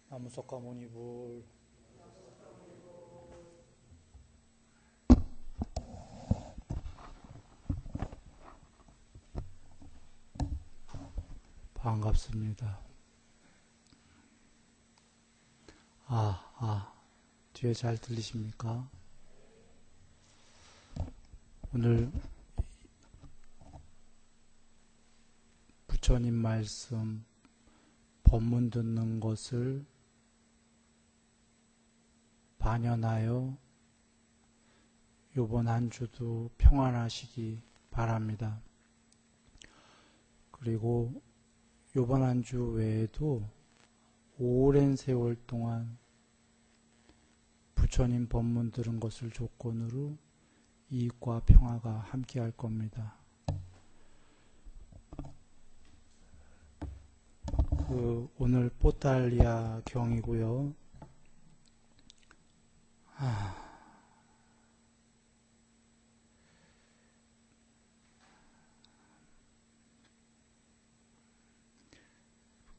나무석가모니불. 반갑습니다. 뒤에 잘 들리십니까? 오늘 부처님 말씀 법문 듣는 것을 반연하여 요번 한 주도 평안하시기 바랍니다. 그리고 요번 한 주 외에도 오랜 세월 동안 부처님 법문 들은 것을 조건으로 이익과 평화가 함께 할 겁니다. 오늘 뽀탈리아 경이고요.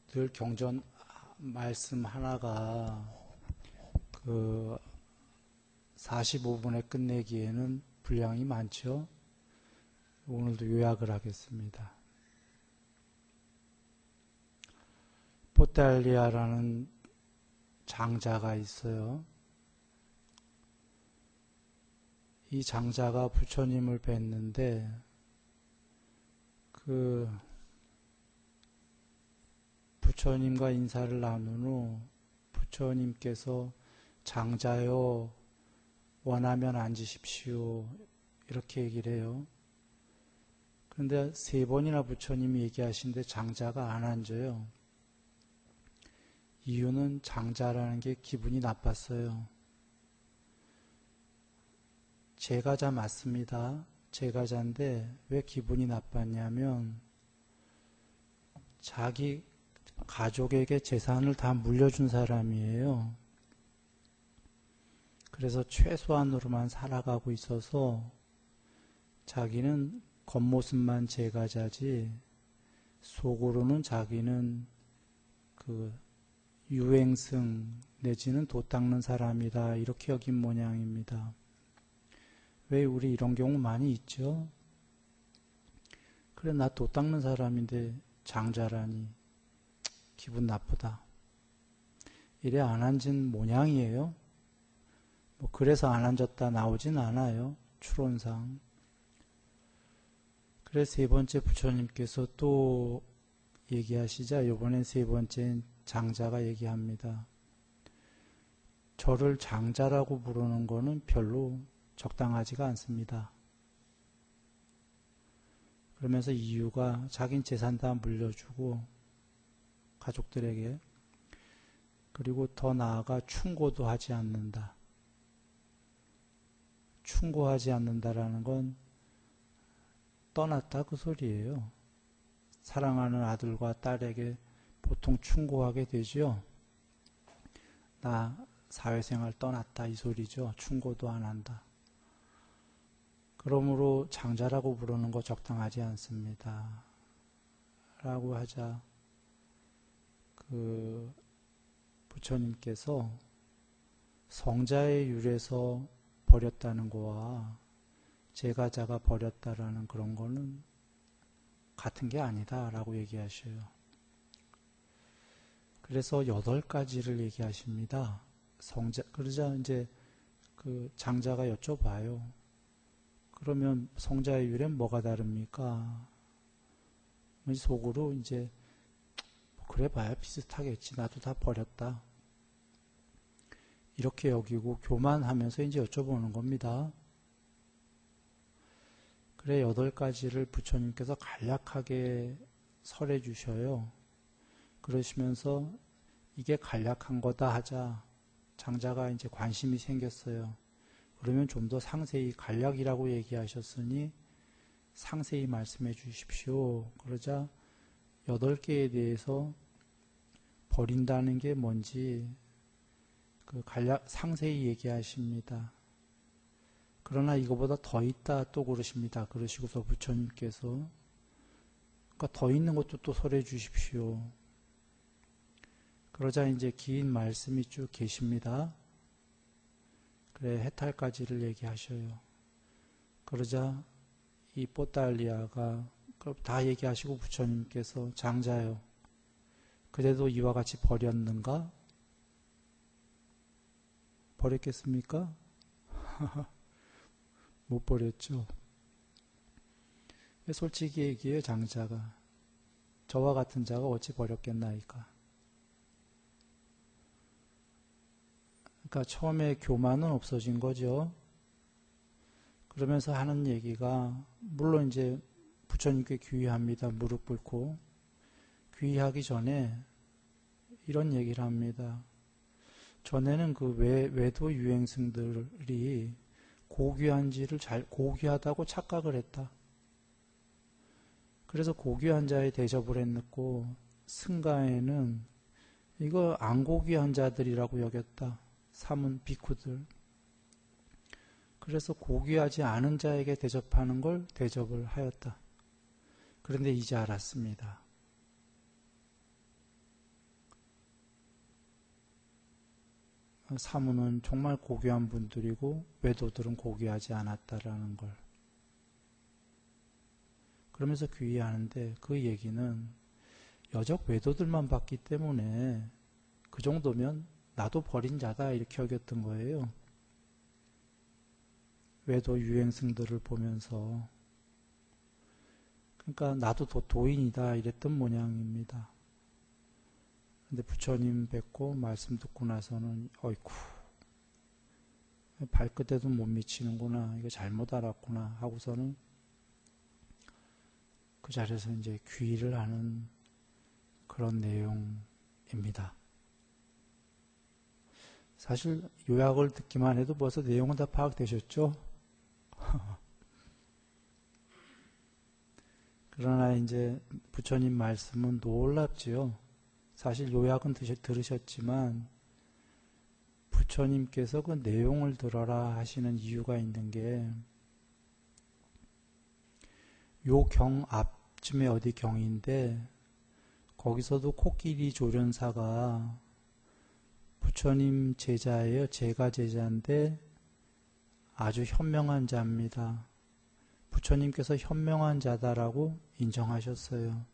늘 경전 말씀 하나가 45분에 끝내기에는 분량이 많죠. 오늘도 요약을 하겠습니다. 뽀탈리아라는 장자가 있어요. 이 장자가 부처님을 뵀는데 부처님과 인사를 나눈 후 부처님께서 장자여 원하면 앉으십시오 이렇게 얘기를 해요. 그런데 3번이나 부처님이 얘기하시는데 장자가 안 앉아요. 이유는 장자라는 게 기분이 나빴어요. 제가자 맞습니다. 제가자인데 왜 기분이 나빴냐면 자기 가족에게 재산을 다 물려준 사람이에요. 그래서 최소한으로만 살아가고 있어서 자기는 겉모습만 제가자지 속으로는 자기는 유행승 내지는 도 닦는 사람이다 이렇게 여긴 모양입니다. 왜 우리 이런 경우 많이 있죠? 그래 나 도 닦는 사람인데 장자라니 기분 나쁘다. 이래 안 앉은 모양이에요. 그래서 안 앉았다 나오진 않아요. 추론상. 그래서 3번째 부처님께서 또 얘기하시자 이번엔 3번째 장자가 얘기합니다. 저를 장자라고 부르는 거는 별로 적당하지가 않습니다. 그러면서 이유가 자긴 재산 다 물려주고 가족들에게 그리고 더 나아가 충고도 하지 않는다. 충고하지 않는다라는 건 떠났다 그 소리예요. 사랑하는 아들과 딸에게 보통 충고하게 되죠. 나 사회생활 떠났다 이 소리죠. 충고도 안 한다. 그러므로 장자라고 부르는 거 적당하지 않습니다. 라고 하자 부처님께서 성자의 율에서 버렸다는 거와 제가자가 버렸다라는 그런 거는 같은 게 아니다 라고 얘기하셔요. 그래서 8가지를 얘기하십니다. 그러자 이제 장자가 여쭤봐요. 그러면 성자의 율엔 뭐가 다릅니까? 속으로 이제 그래 봐야 비슷하겠지. 나도 다 버렸다. 이렇게 여기고 교만하면서 이제 여쭤보는 겁니다. 그래 8가지를 부처님께서 간략하게 설해 주셔요. 그러시면서 이게 간략한 거다 하자 장자가 이제 관심이 생겼어요. 그러면 좀 더 상세히 간략이라고 얘기하셨으니 상세히 말씀해 주십시오. 그러자 8개에 대해서 버린다는 게 뭔지 상세히 얘기하십니다. 그러나 이거보다 더 있다 또 그러십니다. 그러시고서 부처님께서 더 있는 것도 또 설해 주십시오. 그러자 이제 긴 말씀이 쭉 계십니다. 그래, 해탈까지를 얘기하셔요. 그러자 이 뽀달리아가 다 얘기하시고 부처님께서 장자요. 그래도 이와 같이 버렸는가? 버렸겠습니까? 못 버렸죠. 솔직히 얘기해 장자가. 저와 같은 자가 어찌 버렸겠나이까. 그러니까 처음에 교만은 없어진 거죠. 그러면서 하는 얘기가 물론 이제 부처님께 귀의합니다. 무릎 꿇고. 귀의하기 전에 이런 얘기를 합니다. 전에는 그 외도 유행승들이 고귀한지를 고귀하다고 착각을 했다. 그래서 고귀한 자에 대접을 했고 승가에는 이거 안 고귀한 자들이라고 여겼다. 사문 비쿠들. 그래서 고귀하지 않은 자에게 대접하는 걸 대접을 하였다. 그런데 이제 알았습니다. 사문은 정말 고귀한 분들이고 외도들은 고귀하지 않았다라는 걸. 그러면서 귀의하는데 그 얘기는 여적 외도들만 봤기 때문에 그 정도면 나도 버린 자다 이렇게 여겼던 거예요. 외도 유행승들을 보면서. 그러니까 나도 도인이다 이랬던 모양입니다. 근데 부처님 뵙고 말씀 듣고 나서는 어이쿠 발끝에도 못 미치는구나, 이거 잘못 알았구나 하고서는 그 자리에서 이제 귀의를 하는 그런 내용입니다. 사실 요약을 듣기만 해도 벌써 내용은 다 파악되셨죠? 그러나 이제 부처님 말씀은 놀랍지요. 사실 요약은 들으셨지만 부처님께서 그 내용을 들어라 하시는 이유가 있는 게 요 경 앞쯤에 어디 경인데 거기서도 코끼리 조련사가 부처님 제자예요. 제가 제자인데 아주 현명한 자입니다. 부처님께서 현명한 자다라고 인정하셨어요.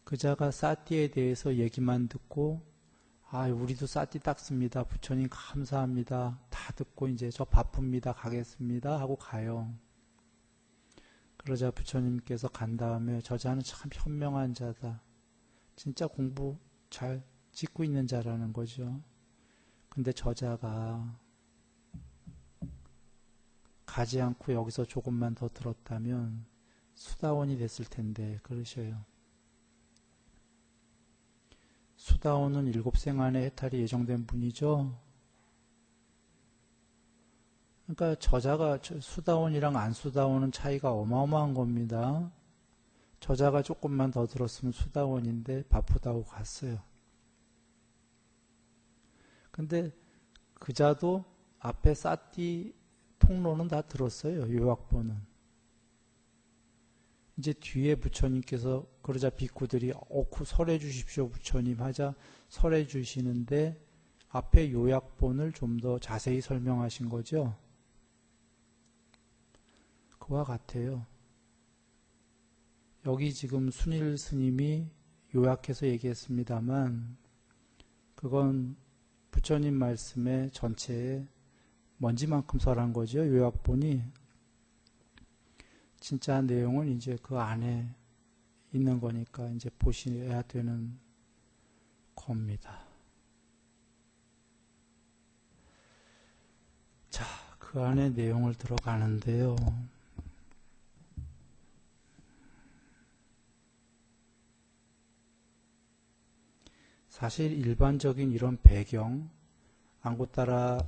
그 자가 사띠에 대해서 얘기만 듣고 우리도 사띠 닦습니다. 부처님 감사합니다. 다 듣고 이제 저 바쁩니다. 가겠습니다. 하고 가요. 그러자 부처님께서 간 다음에 저 자는 참 현명한 자다. 진짜 공부 잘 짓고 있는 자라는 거죠. 근데 저 자가 가지 않고 여기서 조금만 더 들었다면 수다원이 됐을 텐데 그러셔요. 수다원은 7생 안에 해탈이 예정된 분이죠. 그러니까 저자가 수다원이랑 안 수다원은 차이가 어마어마한 겁니다. 저자가 조금만 더 들었으면 수다원인데 바쁘다고 갔어요. 근데 그자도 앞에 사띠 통로는 다 들었어요. 요약본은. 이제 뒤에 부처님께서 그러자 비구들이 설해 주십시오 부처님 하자 설해 주시는데 앞에 요약본을 좀 더 자세히 설명하신 거죠. 그와 같아요. 여기 지금 순일 스님이 요약해서 얘기했습니다만 그건 부처님 말씀의 전체에 먼지만큼 설한 거죠. 요약본이. 진짜 내용은 이제 그 안에 있는 거니까 이제 보셔야 되는 겁니다. 자, 그 안에 내용을 들어가는데요. 사실 일반적인 이런 배경, 앙고따라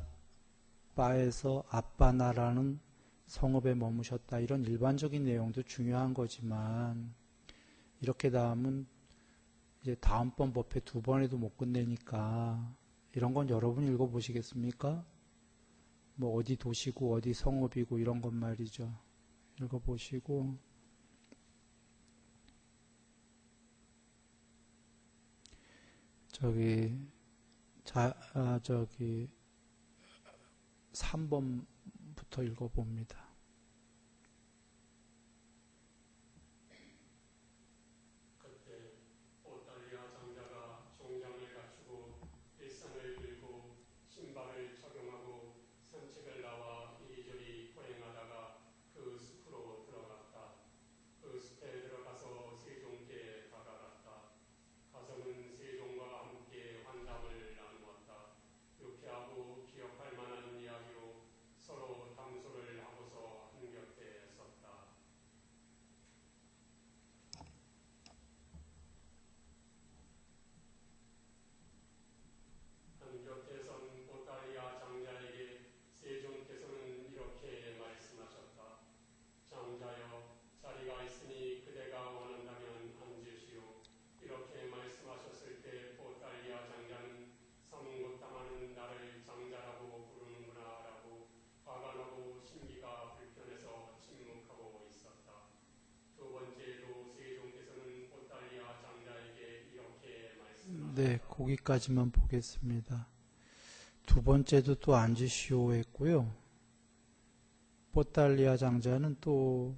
바에서 아빠나라는 성읍에 머무셨다. 이런 일반적인 내용도 중요한 거지만 이렇게 다음은 이제 다음번 법회 2번에도 못 끝내니까 이런 건 여러분 읽어보시겠습니까? 뭐 어디 도시고 어디 성읍이고 이런 것 말이죠. 읽어보시고 저기 3번부터 읽어봅니다. 그때 오달리아 장자가 정장을 갖추고 일상을 들고 신발을 착용하고 산책을 나와 이리저리 포행하다가 그 숲으로 들어갔다. 그 숲에 들어가서 세종께 다가갔다. 가서는 세종과 함께 환담을 나누었다. 유쾌하고 기억할 만한 이야기로 서로 담소를 하고서 한곁에 섰다. 한곁에 선 오달리아 장자에게 세종께서는 이렇게 말씀하셨다. 장자여, 자리가 있으니 그대가 원한다면 앉으시오. 이렇게 말씀하셨을 때 오달리아 장자는 사문고땀하는 나를 장자라고 부르는구나 라고 화가 나고 심기가 불편해서 침묵하고 있었다. 두 번째에도 세종께서는 오달리아 장자에게 이렇게 말씀하셨다. 네, 거기까지만 보겠습니다. 두 번째도 또 앉으시오 했고요. 뽀달리아 장자는 또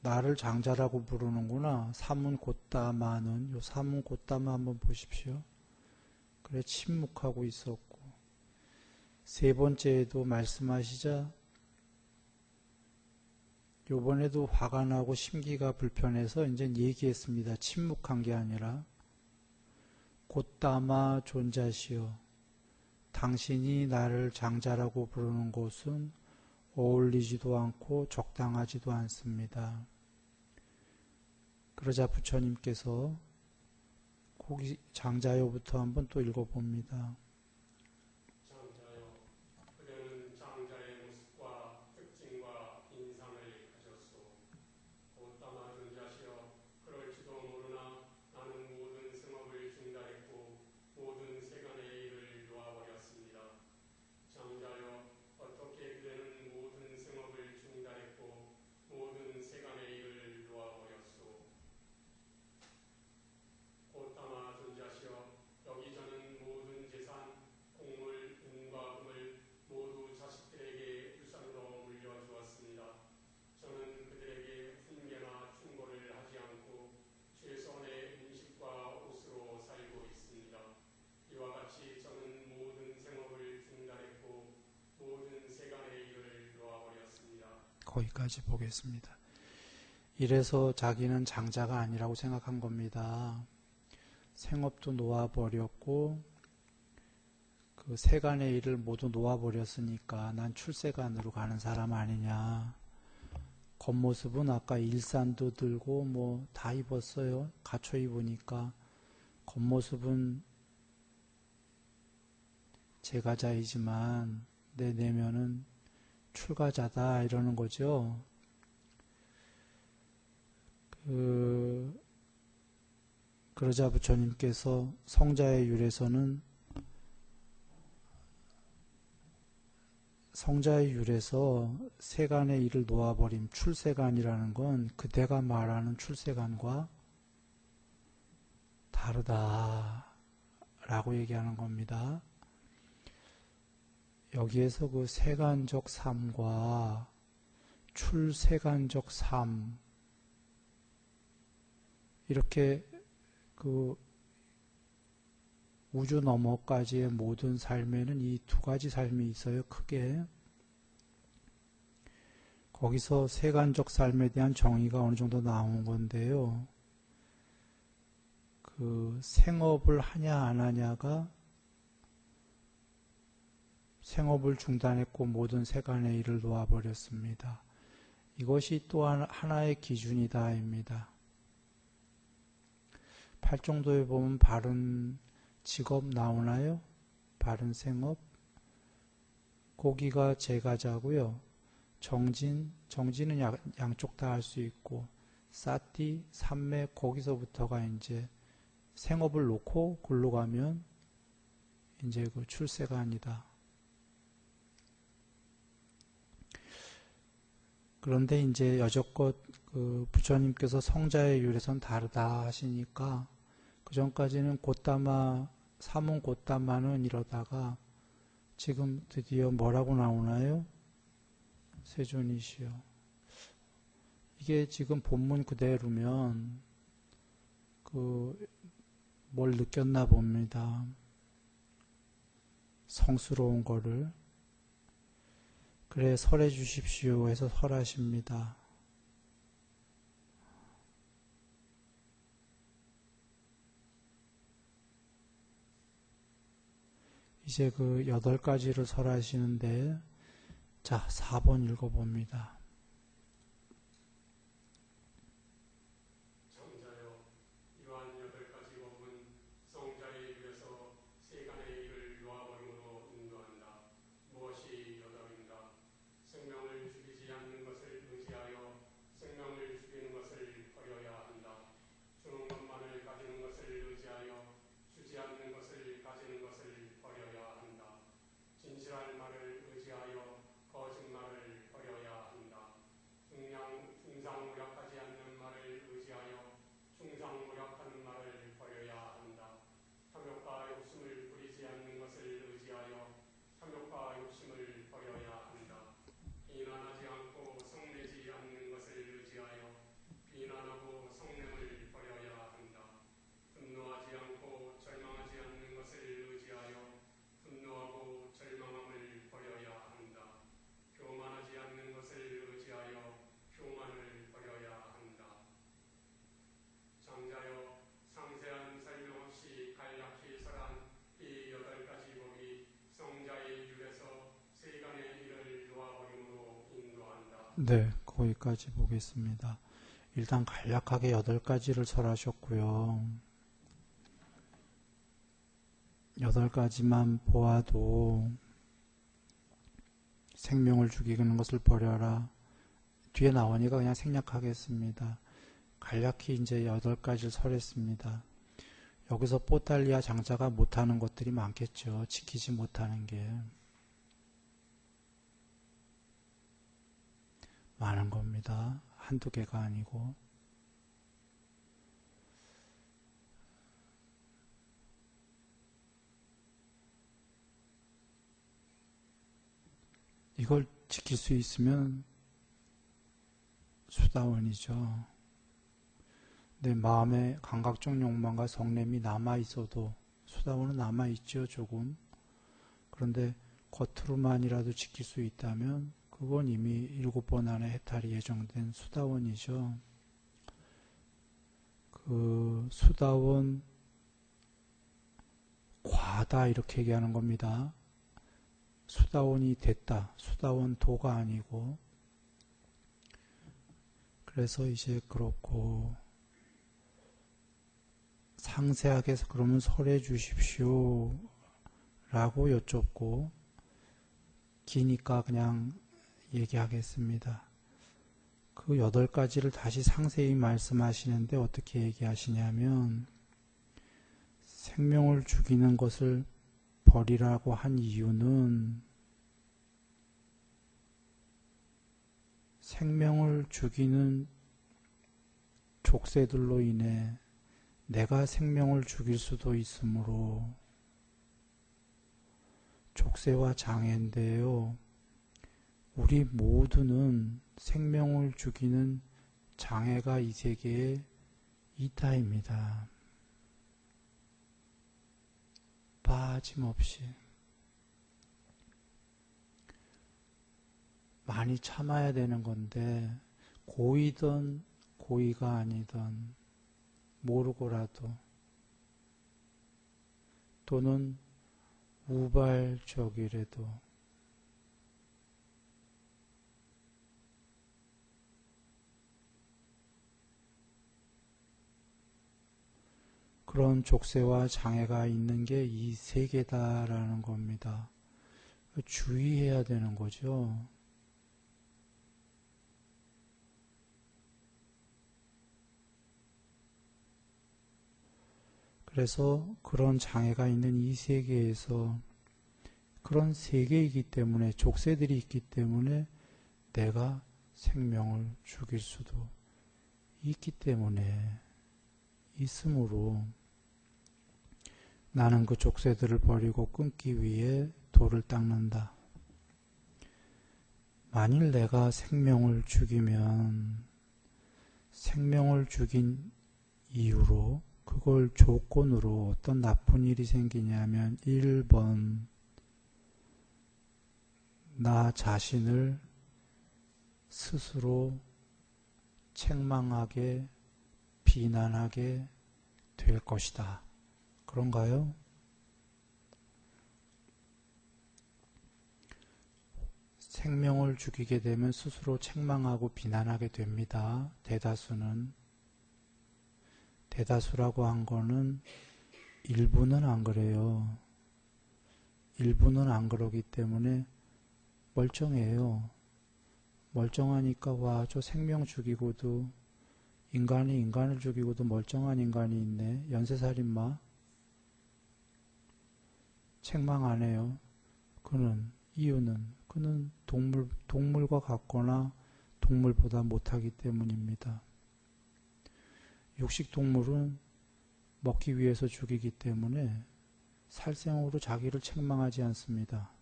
나를 장자라고 부르는구나. 사문고따마는, 요 사문고따마 한번 보십시오. 그래, 침묵하고 있었고. 세 번째에도 말씀하시자, 요번에도 화가 나고 심기가 불편해서 이제 얘기했습니다. 침묵한 게 아니라. 고따마 존자시여, 당신이 나를 장자라고 부르는 것은 어울리지도 않고 적당하지도 않습니다. 그러자 부처님께서 거기 장자여부터 한번 또 읽어봅니다. 장자여, 그대는 장자의 모습과 특징과 인상을 가졌소. 고따마 존자시여, 그럴지도 모르나 나는 모든 승업을 중단했고 모든 세간의 일을 놓아버렸습니다. 장자여, 어떻게 그대는 모든 승업을 중단했고 모든 세간의 일을 놓아버렸소. 고따마 존자시여, 여기저는 모든 재산, 곡물, 은과 금을 모두 자식들에게 유산으로 물려주었습니다. 저는 그들에게 훈계나 충고를 하지 않고 최소한의 음식과 옷으로 살고 있습니다. 이와 같이 저는 모든 생업을 중단했고 모든 세간의 일을 놓아버렸습니다. 거기까지 보겠습니다. 이래서 자기는 장자가 아니라고 생각한 겁니다. 생업도 놓아버렸고 그 세간의 일을 모두 놓아버렸으니까 난 출세간으로 가는 사람 아니냐. 겉모습은 아까 일산도 들고 뭐 다 입었어요. 갖춰 입으니까 겉모습은 제가자이지만 내 내면은 출가자다 이러는 거죠. 그러자 부처님께서 성자의 율에서 세간의 일을 놓아버림, 출세간이라는 건 그대가 말하는 출세간과 다르다라고 얘기하는 겁니다. 여기에서 그 세간적 삶과 출세간적 삶, 이렇게 그 우주 너머까지의 모든 삶에는 이 두 가지 삶이 있어요. 크게. 거기서 세간적 삶에 대한 정의가 어느 정도 나온 건데요. 그 생업을 하냐 안 하냐가 생업을 중단했고 모든 세간의 일을 놓아버렸습니다. 이것이 또한 하나의 기준이다입니다. 팔정도에 보면 바른 직업 나오나요? 바른 생업? 거기가 제가자고요. 정진은 양쪽 다 할 수 있고 사띠, 삼매 거기서부터가 이제 생업을 놓고 글로 가면 이제 그 출세가 아니다. 그런데 이제 여적껏 그 부처님께서 성자의 율에선 다르다 하시니까 그 전까지는 고따마 사문 곧다마는 이러다가 지금 드디어 뭐라고 나오나요? 세존이시여. 이게 지금 본문 그대로면 뭘 느꼈나 봅니다. 성스러운 거를. 그래 설해 주십시오 해서 설하십니다. 이제 그 8가지를 설하시는데, 자, 4번 읽어봅니다. 장자여, 이러한 8가지 법은 성자의 입에서 세간의 일을 놓아버림으로 인도한다. 무엇이 여덟인가? 생명을 죽이지 않는 것을 의지하여 생명을 죽이는 것을 버려야 한다. 주는 것만을 가지는 것을 의지하여 주지 않는 것을 가지는 것을 버려야 한다. 진실할 말을 의지하여 거짓말을 버려야 한다. 중상무력하지 않는 말을 의지하여 중상무력하는 말을 버려야 한다. 탐욕과 욕심을 부리지 않는 것을 의지하여 탐욕과 욕심을 버려야 한다. 비난하지 않고 성내지 않는 것을 의지하여 비난하고 성냄을 버려야 한다. 분노하지 않고 절망하지 않는 것을 의지하여 분노하고 절망함을 버려야 한다. 교만하지 않는 것을 의지하여 교만을 버려야 한다. 장자여, 상세한 설명 없이 간략히 설한 이 8가지 법이 성자의 입에서 세간의 일을 놓아버림으로 인도한다. 네, 거기까지 보겠습니다. 일단 간략하게 8가지를 설하셨고요. 8가지만 보아도 생명을 죽이는 것을 버려라. 뒤에 나오니까 그냥 생략하겠습니다. 간략히 이제 8가지를 설했습니다. 여기서 뽀달리아 장자가 못하는 것들이 많겠죠. 지키지 못하는 게 많은 겁니다. 한두 개가 아니고. 이걸 지킬 수 있으면 수다원이죠. 내 마음에 감각적 욕망과 성냄이 남아있어도 수다원은 남아있죠, 조금. 그런데 겉으로만이라도 지킬 수 있다면 그건 이미 7번 안에 해탈이 예정된 수다원이죠. 그 수다원 과다 이렇게 얘기하는 겁니다. 수다원이 됐다. 수다원도가 아니고. 그래서 이제 그렇고 상세하게 그러면 설해 주십시오 라고 여쭙고, 기니까 그냥 얘기하겠습니다. 그 8가지를 다시 상세히 말씀하시는데 어떻게 얘기하시냐면, 생명을 죽이는 것을 버리라고 한 이유는 생명을 죽이는 족쇄들로 인해 내가 생명을 죽일 수도 있으므로, 족쇄와 장애인데요. 우리 모두는 생명을 죽이는 장애가 이 세계에 있다입니다. 빠짐없이. 많이 참아야 되는 건데, 고이든 고의가 아니든 모르고라도, 또는 우발적이라도 그런 족쇄와 장애가 있는 게 이 세계다라는 겁니다. 주의해야 되는 거죠. 그래서 그런 장애가 있는 이 세계에서, 그런 세계이기 때문에, 족쇄들이 있기 때문에 내가 생명을 죽일 수도 있기 때문에, 있으므로 나는 그 족쇄들을 버리고 끊기 위해 돌을 닦는다. 만일 내가 생명을 죽이면 생명을 죽인 이유로 그걸 조건으로 어떤 나쁜 일이 생기냐면 1번 나 자신을 스스로 책망하게 비난하게 될 것이다. 그런가요? 생명을 죽이게 되면 스스로 책망하고 비난하게 됩니다. 대다수라고 한 거는 일부는 안 그래요. 일부는 안 그러기 때문에 멀쩡해요. 멀쩡하니까 와, 저 생명 죽이고도 인간이 인간을 죽이고도 멀쩡한 인간이 있네. 연쇄살인마. 책망 안 해요. 이유는 그는 동물과 같거나 동물보다 못하기 때문입니다. 육식동물은 먹기 위해서 죽이기 때문에 살생으로 자기를 책망하지 않습니다.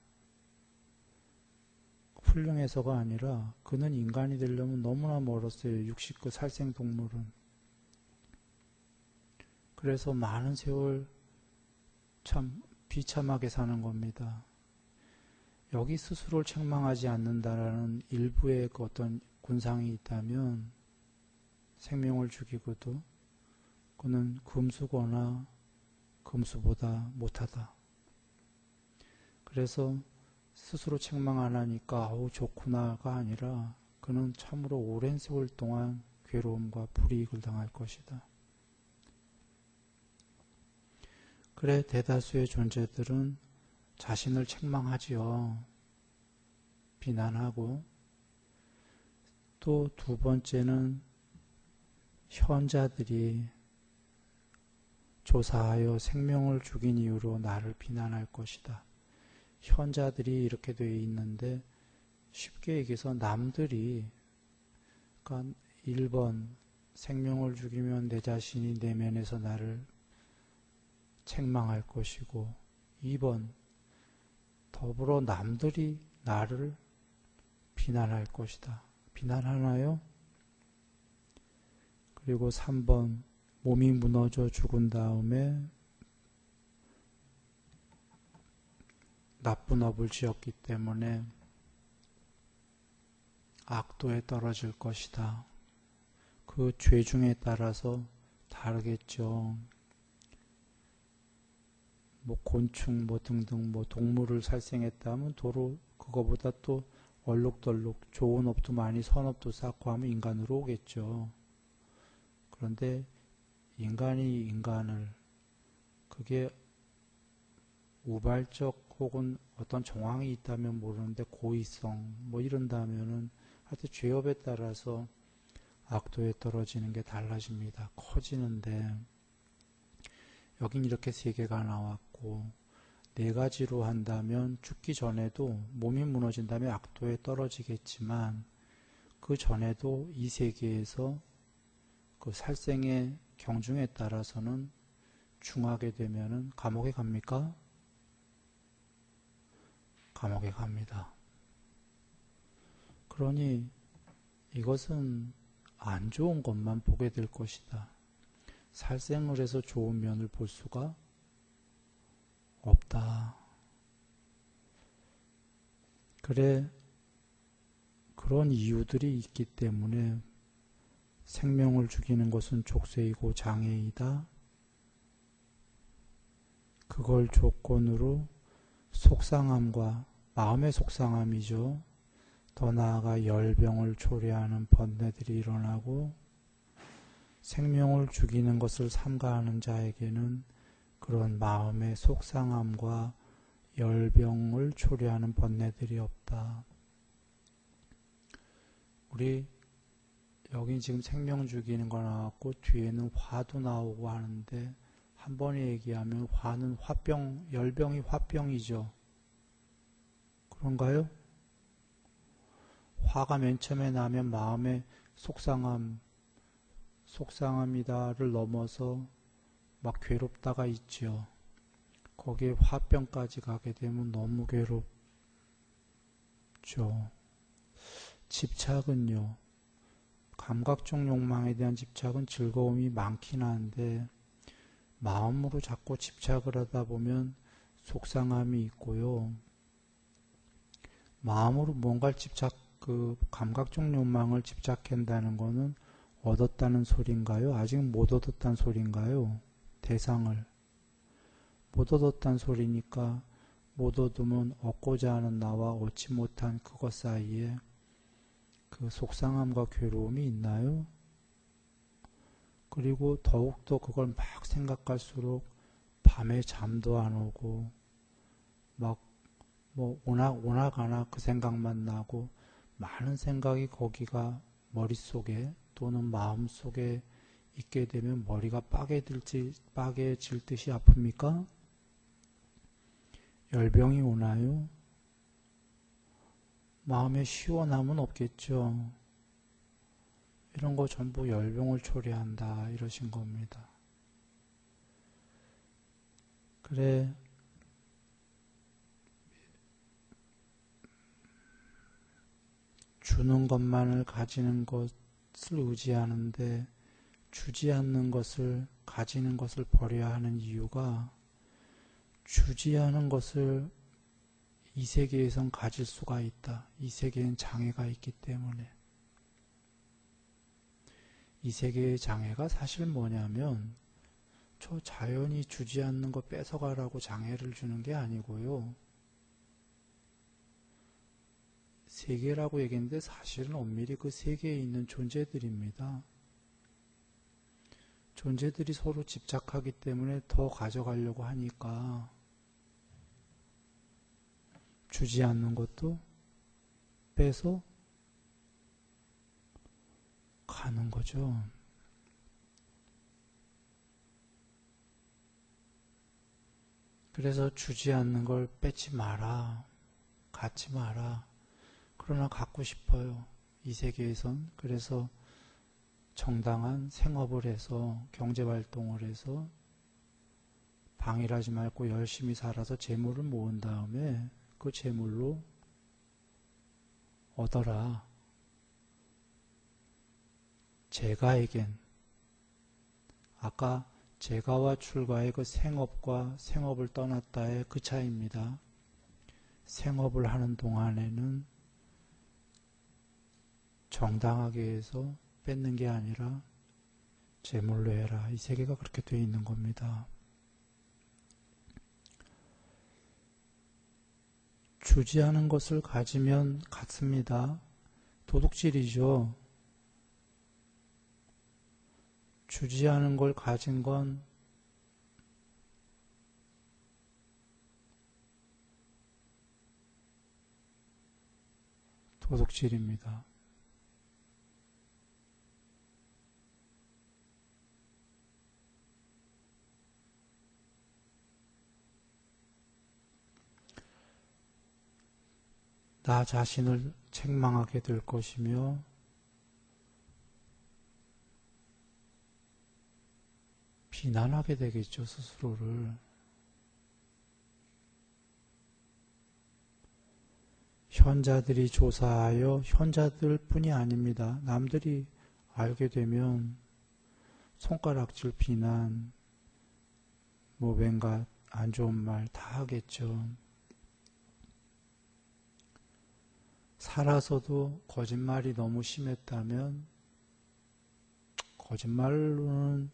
훌륭해서가 아니라 그는 인간이 되려면 너무나 멀었어요. 육식 그 살생동물은. 그래서 많은 세월 참 비참하게 사는 겁니다. 여기 스스로를 책망하지 않는다라는 일부의 그 어떤 군상이 있다면 생명을 죽이고도 그는 금수거나 금수보다 못하다. 그래서 스스로 책망 안 하니까 아우 좋구나가 아니라 그는 참으로 오랜 세월 동안 괴로움과 불이익을 당할 것이다. 그래 대다수의 존재들은 자신을 책망하지요. 비난하고. 또 두 번째는 현자들이 조사하여 생명을 죽인 이유로 나를 비난할 것이다. 현자들이 이렇게 되어 있는데 쉽게 얘기해서 남들이 그러니까 1번 생명을 죽이면 내 자신이 내면에서 나를 책망할 것이고 2번 더불어 남들이 나를 비난할 것이다. 비난하나요? 그리고 3번 몸이 무너져 죽은 다음에 나쁜 업을 지었기 때문에 악도에 떨어질 것이다. 그 죄중에 따라서 다르겠죠. 뭐 곤충 뭐 등등 뭐 동물을 살생했다면 도로 그거보다 또 얼룩덜룩 좋은 업도 많이 선업도 쌓고 하면 인간으로 오겠죠. 그런데 인간이 인간을 그게 우발적 혹은 어떤 정황이 있다면 모르는데 고의성 뭐 이런다면은 하여튼 죄업에 따라서 악도에 떨어지는 게 달라집니다. 커지는데 여긴 이렇게 세 개가 나왔고 네 가지로 한다면 죽기 전에도 몸이 무너진 다음에 악도에 떨어지겠지만 그 전에도 이 세계에서 그 살생의 경중에 따라서는 중하게 되면은 감옥에 갑니까? 감옥에 갑니다. 그러니 이것은 안 좋은 것만 보게 될 것이다. 살생을 해서 좋은 면을 볼 수가 없다. 그래, 그런 이유들이 있기 때문에 생명을 죽이는 것은 족쇄이고 장애이다. 그걸 조건으로 속상함과 마음의 속상함이죠. 더 나아가 열병을 초래하는 번뇌들이 일어나고 생명을 죽이는 것을 삼가하는 자에게는 그런 마음의 속상함과 열병을 초래하는 번뇌들이 없다. 우리 여기 지금 생명 죽이는 거 나왔고 뒤에는 화도 나오고 하는데 한 번에 얘기하면 화는 화병, 열병이 화병이죠. 그런가요? 화가 맨 처음에 나면 마음의 속상함이다를 넘어서 막 괴롭다가 있죠. 거기에 화병까지 가게 되면 너무 괴롭죠. 집착은요, 감각적 욕망에 대한 집착은 즐거움이 많긴 한데 마음으로 자꾸 집착을 하다 보면 속상함이 있고요. 마음으로 뭔가를 감각적 욕망을 집착한다는 거는 얻었다는 소린가요? 아직 못 얻었다는 소린가요? 대상을. 못 얻었다는 소리니까 못 얻으면 얻고자 하는 나와 얻지 못한 그것 사이에 그 속상함과 괴로움이 있나요? 그리고 더욱더 그걸 막 생각할수록 밤에 잠도 안 오고 막 오나 가나 그 생각만 나고 많은 생각이 거기가 머릿속에 또는 마음속에 있게 되면 머리가 빠개질 듯이 아픕니까? 열병이 오나요? 마음에 시원함은 없겠죠. 이런 거 전부 열병을 초래한다 이러신 겁니다. 그래, 주는 것만을 가지는 것을 의지하는데 주지 않는 것을 가지는 것을 버려야 하는 이유가 주지 않은 것을 이 세계에선 가질 수가 있다. 이 세계엔 장애가 있기 때문에. 이 세계의 장애가 사실 뭐냐면 저 자연이 주지 않는 거 뺏어가라고 장애를 주는 게 아니고요. 세계라고 얘기했는데 사실은 엄밀히 그 세계에 있는 존재들입니다. 존재들이 서로 집착하기 때문에 더 가져가려고 하니까 주지 않는 것도 빼서 가는 거죠. 그래서 주지 않는 걸 뺏지 마라. 갖지 마라. 그러나 갖고 싶어요. 이 세계에선. 그래서 정당한 생업을 해서 경제활동을 해서 방일하지 말고 열심히 살아서 재물을 모은 다음에 그 재물로 얻어라. 재가에겐 아까 재가와 출가의 그 생업과 생업을 떠났다의 그 차이입니다. 생업을 하는 동안에는 정당하게 해서 뺏는 게 아니라 재물로 해라. 이 세계가 그렇게 되어 있는 겁니다. 주지 않은 것을 가지면 갖습니다. 도둑질이죠. 주지 않은 걸 가진 건 도둑질입니다. 나 자신을 책망하게 될 것이며 비난하게 되겠죠, 스스로를. 현자들이 조사하여 현자들 뿐이 아닙니다. 남들이 알게 되면 손가락질, 비난, 왠가 안 좋은 말 다 하겠죠. 살아서도 거짓말이 너무 심했다면 거짓말로는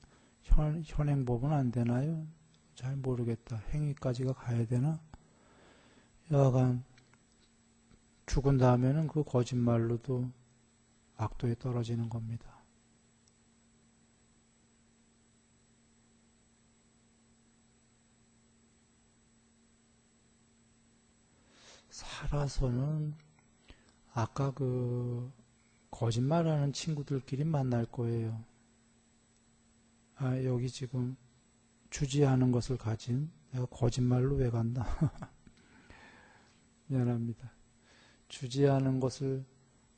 현행법은 안 되나요? 잘 모르겠다. 행위까지가 가야 되나? 여하간 죽은 다음에는 그 거짓말로도 악도에 떨어지는 겁니다. 살아서는 아까 그 거짓말하는 친구들끼리 만날 거예요. 여기 지금 주지 않은 것을 가진 내가 거짓말로 왜 간다. 미안합니다. 주지 않은 것을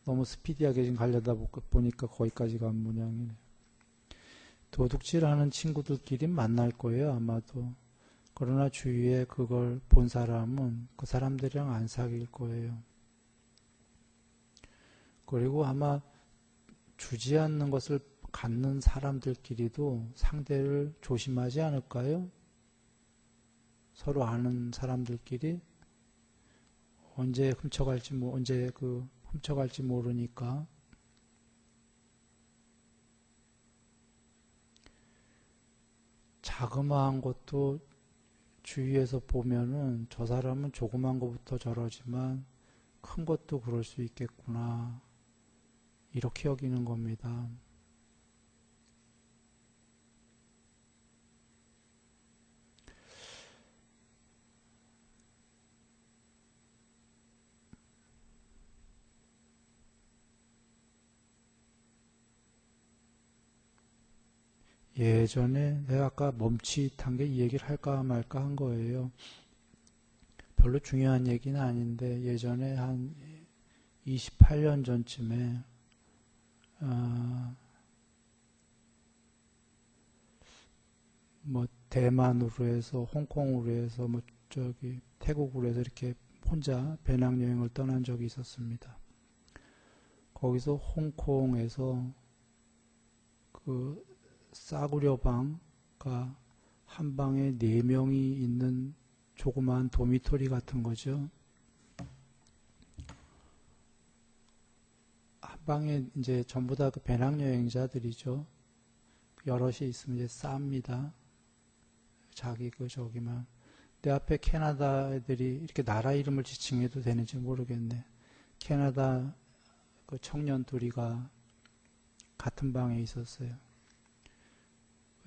너무 스피디하게 지금 가려다 보니까 거기까지 간 모양이네. 도둑질하는 친구들끼리 만날 거예요. 아마도. 그러나 주위에 그걸 본 사람은 그 사람들이랑 안 사귈 거예요. 그리고 아마 주지 않는 것을 갖는 사람들끼리도 상대를 조심하지 않을까요? 서로 아는 사람들끼리 언제 훔쳐갈지 모르니까. 자그마한 것도 주위에서 보면은 저 사람은 조그만 것부터 저러지만 큰 것도 그럴 수 있겠구나. 이렇게 여기는 겁니다. 예전에 내가 아까 멈칫한 게 이 얘기를 할까 말까 한 거예요. 별로 중요한 얘기는 아닌데 예전에 한 28년 전쯤에 뭐 대만으로 해서 홍콩으로 해서 뭐 저기 태국으로 해서 이렇게 혼자 배낭여행을 떠난 적이 있었습니다. 거기서 홍콩에서 그 싸구려 방가 한 방에 4명이 있는 조그마한 도미토리 같은 거죠. 한 방에 이제 전부 다 그 배낭여행자들이죠. 여럿이 있으면 이제 쌉니다. 자기 저기만. 내 앞에 캐나다 애들이 이렇게 나라 이름을 지칭해도 되는지 모르겠네. 캐나다 그 청년 둘이가 같은 방에 있었어요.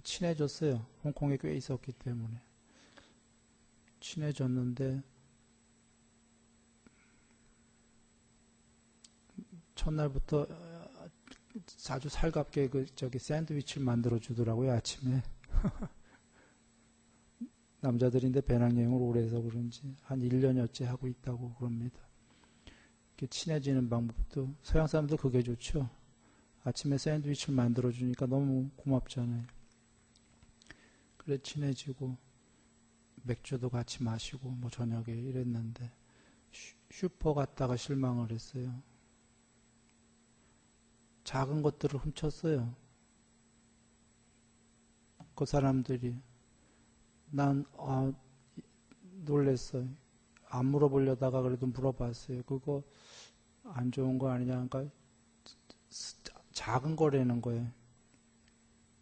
친해졌어요. 홍콩에 꽤 있었기 때문에. 친해졌는데 첫날부터 아주 살갑게 저기 샌드위치를 만들어 주더라고요. 아침에. 남자들인데 배낭여행을 오래 해서 그런지 한 1년여째 하고 있다고 그럽니다. 이렇게 친해지는 방법도 서양 사람도 그게 좋죠. 아침에 샌드위치를 만들어 주니까 너무 고맙잖아요. 그래 친해지고 맥주도 같이 마시고 뭐 저녁에 이랬는데 슈퍼 갔다가 실망을 했어요. 작은 것들을 훔쳤어요. 그 사람들이. 난 놀랬어요. 안 물어보려다가 그래도 물어봤어요. 그거 안 좋은 거 아니냐. 그러니까 작은 거라는 거예요.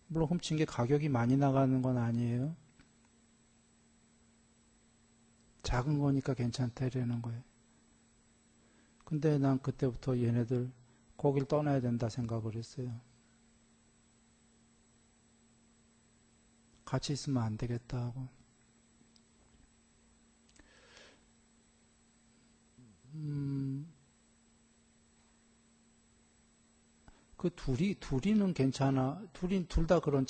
물론 훔친 게 가격이 많이 나가는 건 아니에요. 작은 거니까 괜찮다라는 거예요. 근데 난 그때부터 얘네들 거길 떠나야 된다 생각을 했어요. 같이 있으면 안 되겠다 하고. 그 둘이는 괜찮아. 둘 다 그런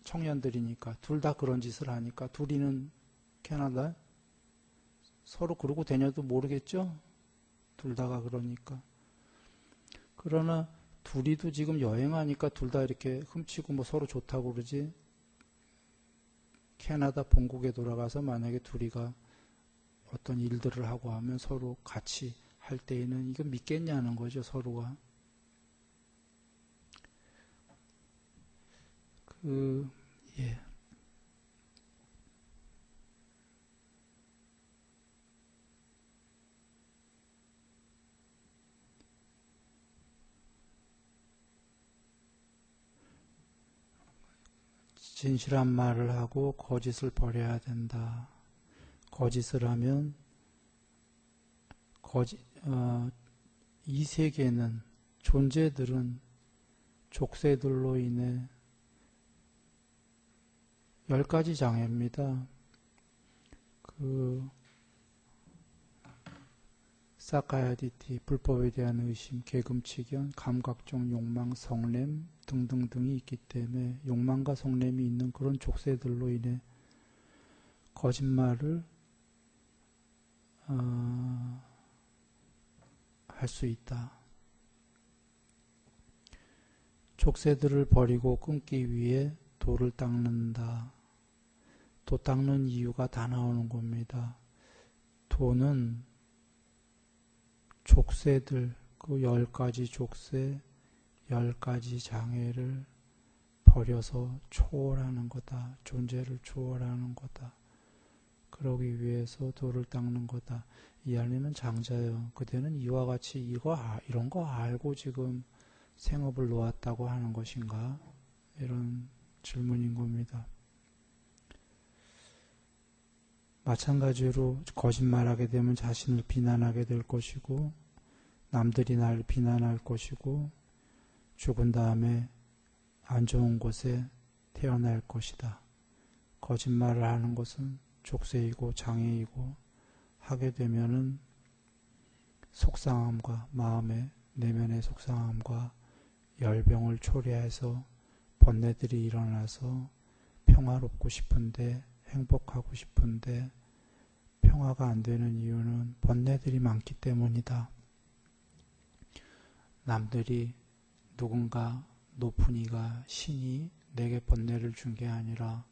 청년들이니까. 둘 다 그런 짓을 하니까. 둘이는 캐나다. 서로 그러고 다녀도 모르겠죠? 둘 다가 그러니까. 그러나 둘이도 지금 여행하니까 둘 다 이렇게 훔치고 뭐 서로 좋다고 그러지. 캐나다 본국에 돌아가서 만약에 둘이가 어떤 일들을 하고 하면 서로 같이 할 때에는 이거 믿겠냐는 거죠, 서로가. 예. 진실한 말을 하고 거짓을 버려야 된다. 거짓을 하면 이 세계는 존재들은 족쇄들로 인해 10가지 장애입니다. 사카야디티, 불법에 대한 의심, 계금치견, 감각적 욕망, 성냄 등등등이 있기 때문에 욕망과 성냄이 있는 그런 족쇄들로 인해 거짓말을 할 수 있다. 족쇄들을 버리고 끊기 위해 돌을 닦는다. 도 닦는 이유가 다 나오는 겁니다. 도는 족쇄들, 그 10가지 족쇄, 10가지 장애를 버려서 초월하는 거다. 존재를 초월하는 거다. 그러기 위해서 도를 닦는 거다. 이 안에는 장자요. 그대는 이와 같이 이런 거 알고 지금 생업을 놓았다고 하는 것인가? 이런 질문인 겁니다. 마찬가지로 거짓말하게 되면 자신을 비난하게 될 것이고 남들이 나를 비난할 것이고 죽은 다음에 안 좋은 곳에 태어날 것이다. 거짓말을 하는 것은 족쇄이고 장애이고 하게 되면은 속상함과 마음의 내면의 속상함과 열병을 초래해서 번뇌들이 일어나서 평화롭고 싶은데 행복하고 싶은데 평화가 안 되는 이유는 번뇌들이 많기 때문이다. 남들이 누군가 높은 이가 신이 내게 번뇌를 준 게 아니라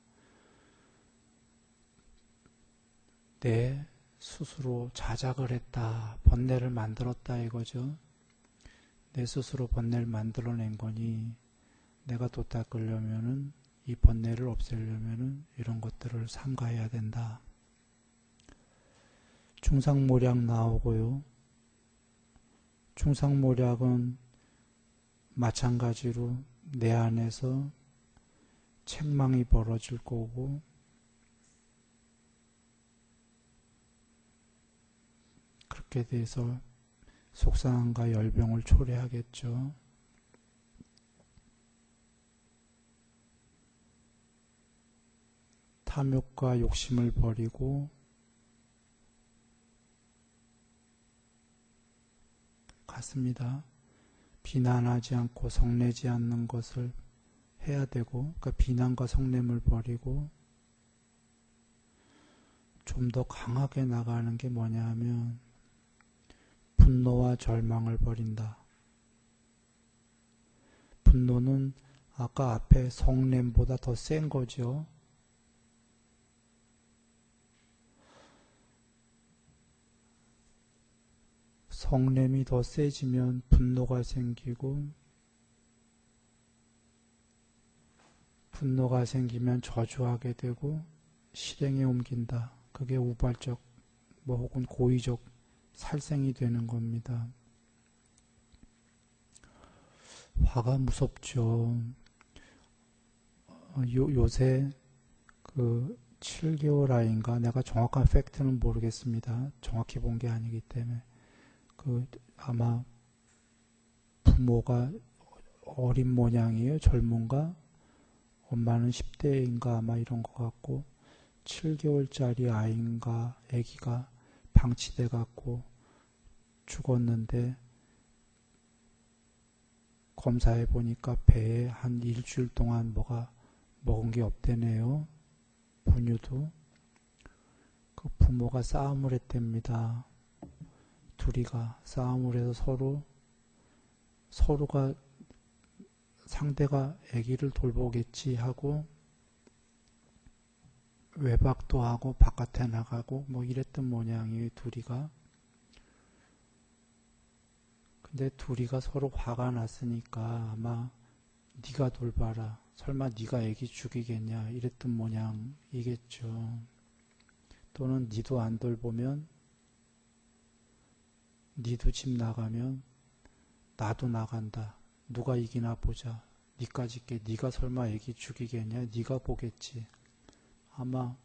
내 스스로 자작을 했다. 번뇌를 만들었다 이거죠. 내 스스로 번뇌를 만들어낸 거니 내가 도 닦으려면은 이 번뇌를 없애려면은 이런 것들을 삼가해야 된다. 중상모략 나오고요. 중상모략은 마찬가지로 내 안에서 책망이 벌어질 거고 그렇게 돼서 속상함과 열병을 초래하겠죠. 탐욕과 욕심을 버리고 같습니다. 비난하지 않고 성내지 않는 것을 해야 되고, 그러니까 비난과 성냄을 버리고 좀 더 강하게 나가는 게 뭐냐 하면 분노와 절망을 버린다. 분노는 아까 앞에 성냄보다 더 센 거죠. 성냄이 더 세지면 분노가 생기고 분노가 생기면 저주하게 되고 실행에 옮긴다. 그게 우발적 혹은 고의적 살생이 되는 겁니다. 화가 무섭죠. 요새 그 7개월 아이인가 내가 정확한 팩트는 모르겠습니다. 정확히 본 게 아니기 때문에 아마 부모가 어린 모양이에요. 젊은가? 엄마는 10대인가 아마 이런 것 같고 7개월짜리 아이인가 아기가 방치돼 갖고 죽었는데 검사해 보니까 배에 한 일주일 동안 뭐가 먹은 게 없대네요. 분유도. 그 부모가 싸움을 했답니다. 둘이가 싸움을 해서 서로가 상대가 아기를 돌보겠지 하고 외박도 하고 바깥에 나가고 이랬던 모양이에요. 둘이가. 근데 둘이가 서로 화가 났으니까 아마 네가 돌봐라. 설마 네가 아기 죽이겠냐 이랬던 모양이겠죠. 또는 니도 안 돌보면 니도 집 나가면 나도 나간다. 누가 이기나 보자. 니까지 게 니가 설마 아기 죽이겠냐? 니가 보겠지. 아마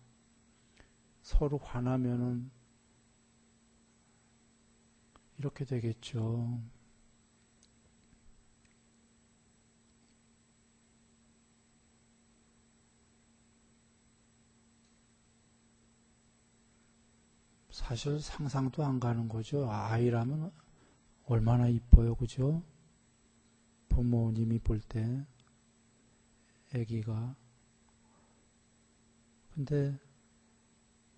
서로 화나면은 이렇게 되겠죠. 사실 상상도 안 가는 거죠. 아이라면 얼마나 이뻐요, 그죠? 부모님이 볼 때 아기가. 근데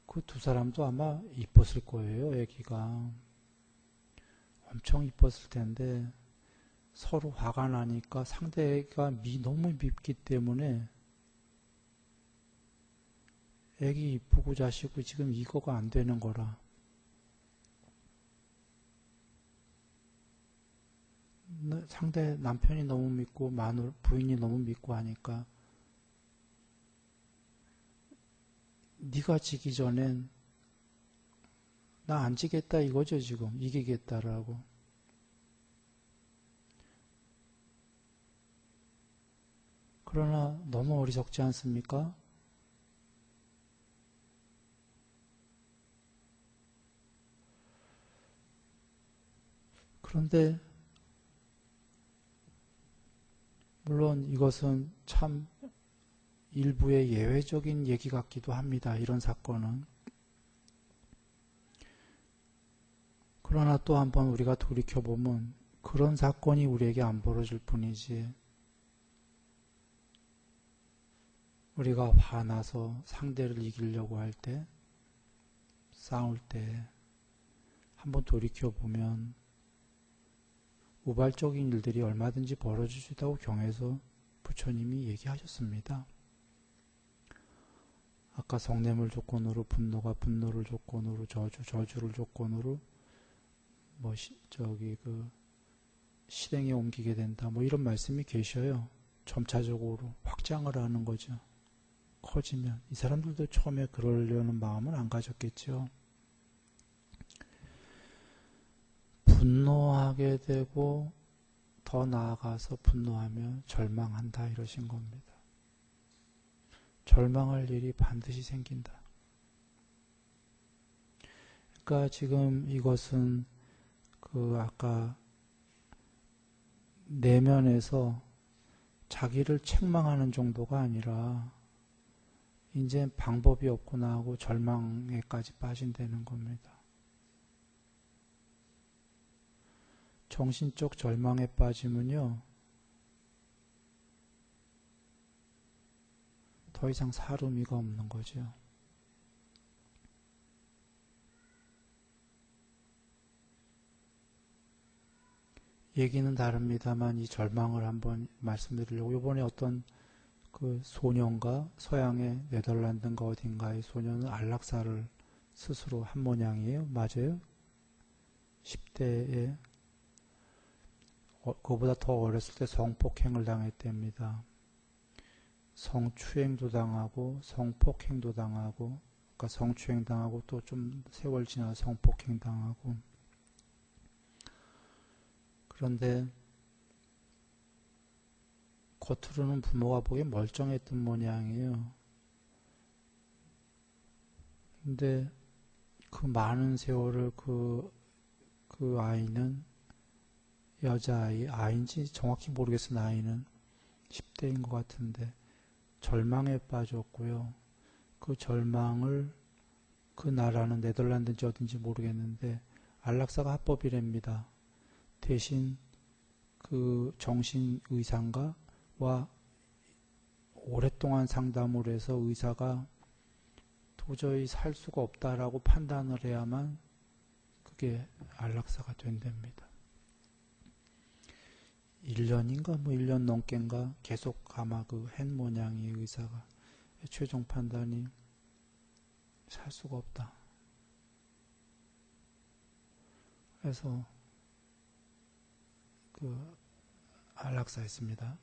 그 두 사람도 아마 이뻤을 거예요, 아기가. 엄청 이뻤을 텐데 서로 화가 나니까 상대가 너무 밉기 때문에 애기 이쁘고 자시고 지금 이거가 안 되는 거라. 상대 남편이 너무 믿고 부인이 너무 믿고 하니까 네가 지기 전엔 나 안 지겠다 이거죠. 지금 이기겠다라고. 그러나 너무 어리석지 않습니까? 그런데 물론 이것은 참 일부의 예외적인 얘기 같기도 합니다. 이런 사건은. 그러나 또 한번 우리가 돌이켜보면 그런 사건이 우리에게 안 벌어질 뿐이지, 우리가 화나서 상대를 이기려고 할 때, 싸울 때 한번 돌이켜보면 우발적인 일들이 얼마든지 벌어질 수 있다고 경에서 부처님이 얘기하셨습니다. 아까 성냄을 조건으로 분노가 분노를 조건으로 저주를 조건으로 실행에 옮기게 된다. 이런 말씀이 계셔요. 점차적으로 확장을 하는 거죠. 커지면. 이 사람들도 처음에 그러려는 마음은 안 가졌겠죠. 분노하게 되고 더 나아가서 분노하면 절망한다 이러신 겁니다. 절망할 일이 반드시 생긴다. 그러니까 지금 이것은 아까 내면에서 자기를 책망하는 정도가 아니라 이제 방법이 없구나 하고 절망에까지 빠진다는 겁니다. 정신적 절망에 빠지면요, 더 이상 살 의미가 없는 거죠. 얘기는 다릅니다만 이 절망을 한번 말씀드리려고, 이번에 어떤 소년가, 서양의 네덜란드인가 어딘가의 소년은 안락사를 스스로 한 모양이에요. 맞아요? 10대에 그보다 더 어렸을 때 성폭행을 당했답니다. 성추행도 당하고 성폭행도 당하고, 그러니까 성추행 당하고 또 좀 세월 지나서 성폭행 당하고. 그런데 겉으로는 부모가 보기에 멀쩡했던 모양이에요. 근데 그 많은 세월을 그 아이는 아이인지 정확히 모르겠어. 나이는 10대인 것 같은데 절망에 빠졌고요. 그 절망을, 그 나라는 네덜란드인지 어딘지 모르겠는데 안락사가 합법이랍니다. 대신 그 정신의사와 오랫동안 상담을 해서 의사가 도저히 살 수가 없다라고 판단을 해야만 그게 안락사가 된답니다. 1년인가 1년 넘게인가 계속 아마 한 모양이 의사가 최종 판단이 살 수가 없다. 그래서 안락사했습니다.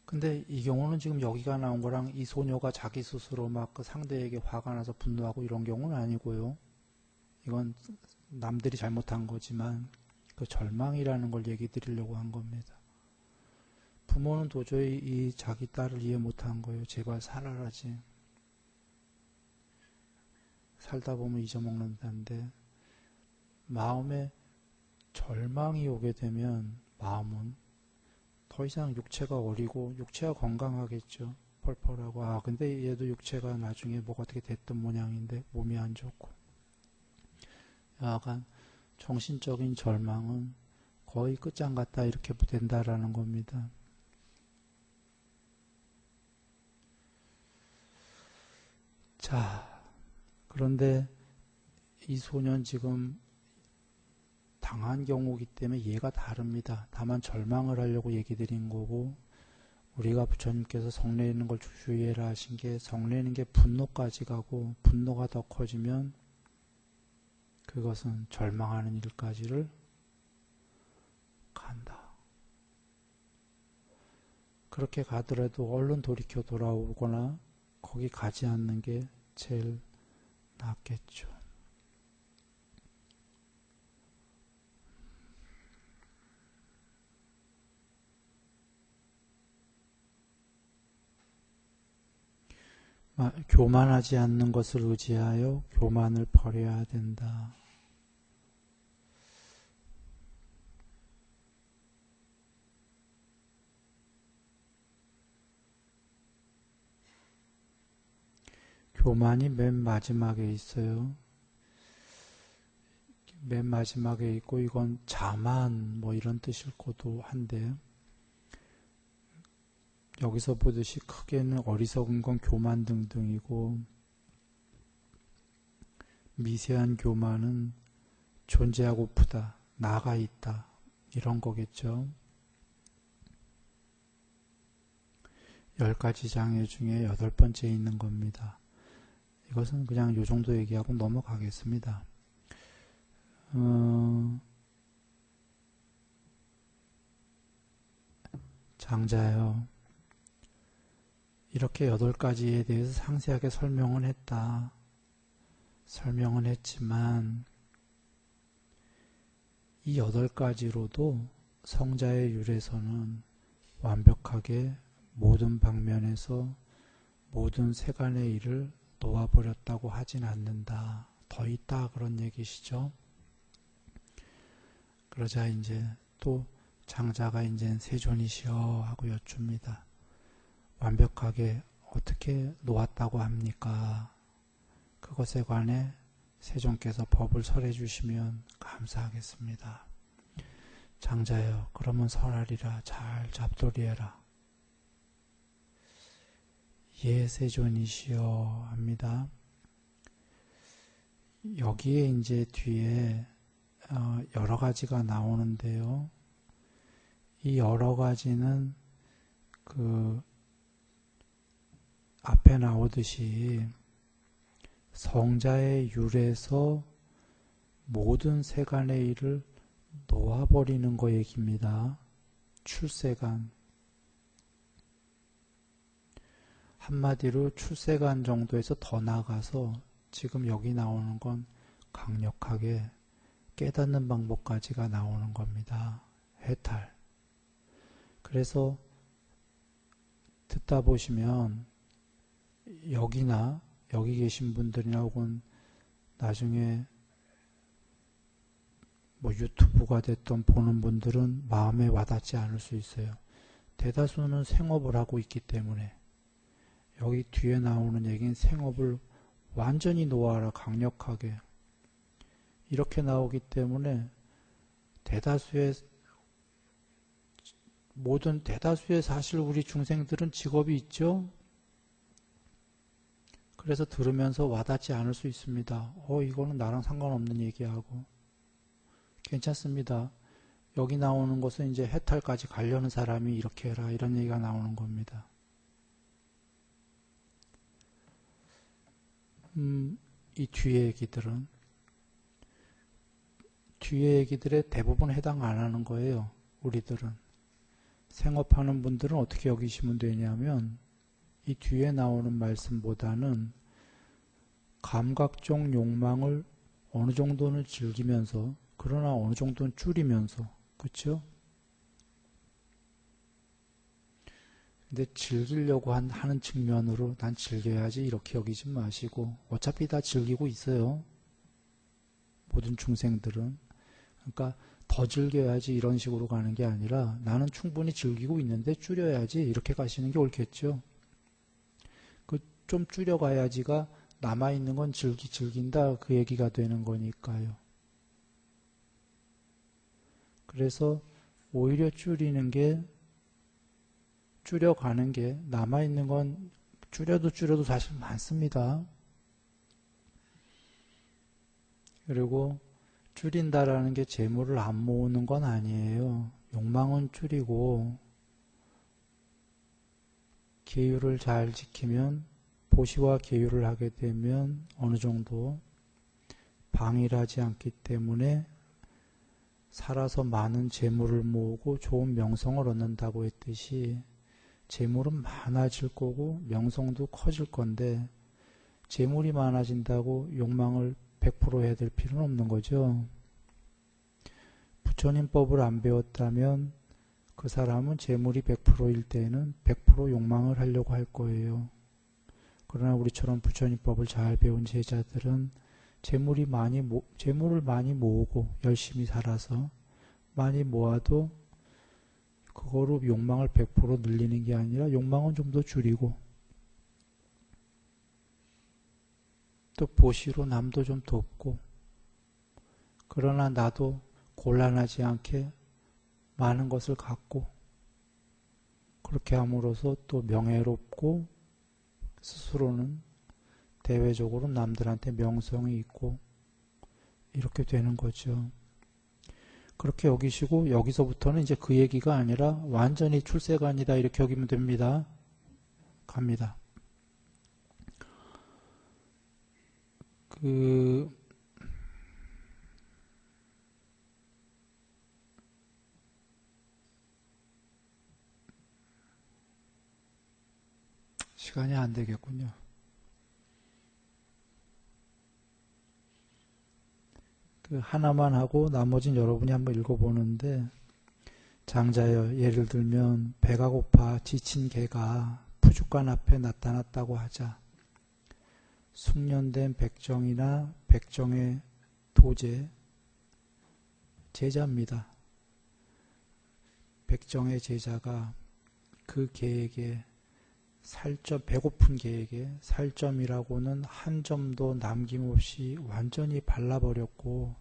근데 이 경우는 지금 여기가 나온 거랑 이 소녀가 자기 스스로 막 상대에게 화가 나서 분노하고 이런 경우는 아니고요. 이건 남들이 잘못한 거지만 그 절망이라는 걸 얘기 드리려고 한 겁니다. 부모는 도저히 이 자기 딸을 이해 못한 거예요. 제발 살아라지. 살다 보면 잊어먹는다는데, 마음에 절망이 오게 되면 마음은 더 이상 육체가 어리고 육체가 건강하겠죠. 펄펄하고. 근데 얘도 육체가 나중에 뭐가 어떻게 됐던 모양인데 몸이 안 좋고. 약간 정신적인 절망은 거의 끝장 같다 이렇게 된다라는 겁니다. 자, 그런데 이 소년 지금 당한 경우이기 때문에 얘가 다릅니다. 다만 절망을 하려고 얘기 드린 거고, 우리가 부처님께서 성내는 걸 주의해라 하신 게 성내는 게 분노까지 가고 분노가 더 커지면 그것은 절망하는 일까지를 간다. 그렇게 가더라도 얼른 돌이켜 돌아오거나 거기 가지 않는 게 제일 낫겠죠. 교만하지 않는 것을 의지하여 교만을 버려야 된다. 교만이 맨 마지막에 있어요. 맨 마지막에 있고 이건 자만 뭐 이런 뜻일 것도 한데 여기서 보듯이 크게는 어리석은 건 교만 등등이고 미세한 교만은 존재하고프다, 나가 있다 이런 거겠죠. 10가지 장애 중에 8번째 있는 겁니다. 이것은 그냥 요 정도 얘기하고 넘어가겠습니다. 장자요. 이렇게 8가지에 대해서 상세하게 설명은 했다. 설명은 했지만 이 8가지로도 성자의 율에서는 완벽하게 모든 방면에서 모든 세간의 일을 놓아버렸다고 하진 않는다. 더 있다 그런 얘기시죠. 그러자 이제 또 장자가 이제 세존이시여 하고 여쭙니다. 완벽하게 어떻게 놓았다고 합니까? 그것에 관해 세존께서 법을 설해 주시면 감사하겠습니다. 장자여, 그러면 설하리라. 잘 잡돌이해라. 예, 세존이시여 합니다. 여기에 이제 뒤에 여러 가지가 나오는데요. 이 여러 가지는 그 앞에 나오듯이 성자의 율에서 모든 세간의 일을 놓아버리는 거 얘기입니다. 출세간. 한마디로 출세간 정도에서 더 나가서 지금 여기 나오는 건 강력하게 깨닫는 방법까지가 나오는 겁니다. 해탈. 그래서 듣다 보시면 여기나 여기 계신 분들이나 혹은 나중에 뭐 유튜브가 됐던 보는 분들은 마음에 와닿지 않을 수 있어요. 대다수는 생업을 하고 있기 때문에 여기 뒤에 나오는 얘기는 생업을 완전히 놓아라 강력하게 이렇게 나오기 때문에 대다수의 사실 우리 중생들은 직업이 있죠. 그래서 들으면서 와닿지 않을 수 있습니다. 이거는 나랑 상관없는 얘기하고 괜찮습니다. 여기 나오는 것은 이제 해탈까지 가려는 사람이 이렇게 해라 이런 얘기가 나오는 겁니다. 이 뒤에 얘기들에 대부분 해당 안 하는 거예요. 우리들은. 생업하는 분들은 어떻게 여기시면 되냐면 이 뒤에 나오는 말씀보다는 감각적 욕망을 어느 정도는 즐기면서 그러나 어느 정도는 줄이면서 그렇죠? 근데 즐기려고 하는 측면으로 난 즐겨야지 이렇게 여기지 마시고 어차피 다 즐기고 있어요. 모든 중생들은. 그러니까 더 즐겨야지 이런 식으로 가는 게 아니라 나는 충분히 즐기고 있는데 줄여야지 이렇게 가시는 게 옳겠죠. 좀 줄여가야지가 남아있는 건 즐긴다 그 얘기가 되는 거니까요. 그래서 오히려 줄여가는 게 남아있는 건 줄여도 사실 많습니다. 그리고 줄인다라는 게 재물을 안 모으는 건 아니에요. 욕망은 줄이고 계율을 잘 지키면, 보시와 계율을 하게 되면 어느 정도 방해를 하지 않기 때문에 살아서 많은 재물을 모으고 좋은 명성을 얻는다고 했듯이 재물은 많아질 거고 명성도 커질 건데 재물이 많아진다고 욕망을 100% 해야 될 필요는 없는 거죠. 부처님법을 안 배웠다면 그 사람은 재물이 100%일 때는 100% 욕망을 하려고 할 거예요. 그러나 우리처럼 부처님법을 잘 배운 제자들은 재물을 많이 모으고 열심히 살아서 많이 모아도 그거로 욕망을 100% 늘리는 게 아니라 욕망은 좀 더 줄이고 또 보시로 남도 좀 돕고 그러나 나도 곤란하지 않게 많은 것을 갖고 그렇게 함으로써 또 명예롭고 스스로는 대외적으로 남들한테 명성이 있고 이렇게 되는 거죠. 그렇게 여기시고 여기서부터는 이제 그 얘기가 아니라 완전히 출세관이다 이렇게 여기면 됩니다. 갑니다. 시간이 안 되겠군요. 하나만 하고 나머지는 여러분이 한번 읽어보는데 장자여 예를 들면 배가 고파 지친 개가 푸죽간 앞에 나타났다고 하자 숙련된 백정이나 백정의 도제 제자입니다. 백정의 제자가 그 개에게 배고픈 개에게 살점이라고는 한 점도 남김없이 완전히 발라버렸고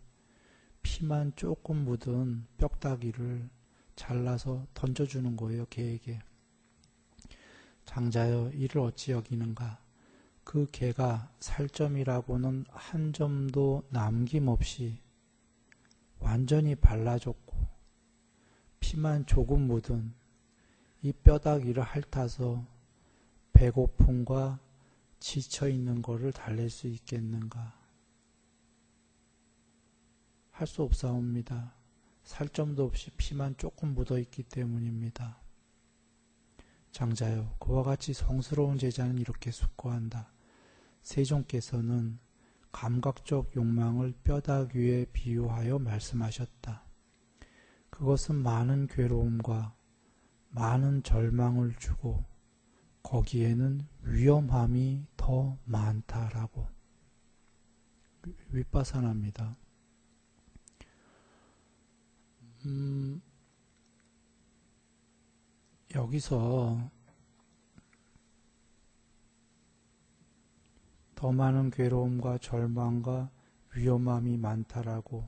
피만 조금 묻은 뼈다귀를 잘라서 던져주는 거예요. 개에게. 장자여 이를 어찌 여기는가. 그 개가 살점이라고는 한 점도 남김없이 완전히 발라줬고 피만 조금 묻은 이 뼈다귀를 핥아서 배고픔과 지쳐있는 것을 달랠 수 있겠는가? 할 수 없사옵니다. 살점도 없이 피만 조금 묻어있기 때문입니다. 장자여 그와 같이 성스러운 제자는 이렇게 숙고한다. 세종께서는 감각적 욕망을 뼈다귀에 비유하여 말씀하셨다. 그것은 많은 괴로움과 많은 절망을 주고 거기에는 위험함이 더 많다라고. 윗바사나입니다. 여기서 더 많은 괴로움과 절망과 위험함이 많다라고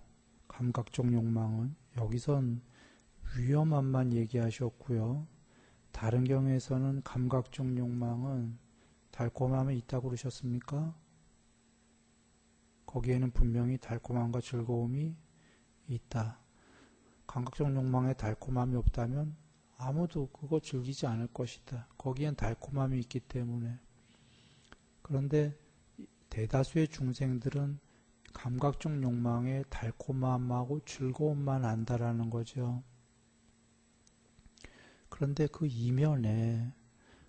감각적 욕망은 여기선 위험함만 얘기하셨고요. 다른 경우에서는 감각적 욕망은 달콤함이 있다고 그러셨습니까? 거기에는 분명히 달콤함과 즐거움이 있다. 감각적 욕망에 달콤함이 없다면 아무도 그거 즐기지 않을 것이다. 거기엔 달콤함이 있기 때문에. 그런데 대다수의 중생들은 감각적 욕망에 달콤함하고 즐거움만 안다라는 거죠. 그런데 그 이면에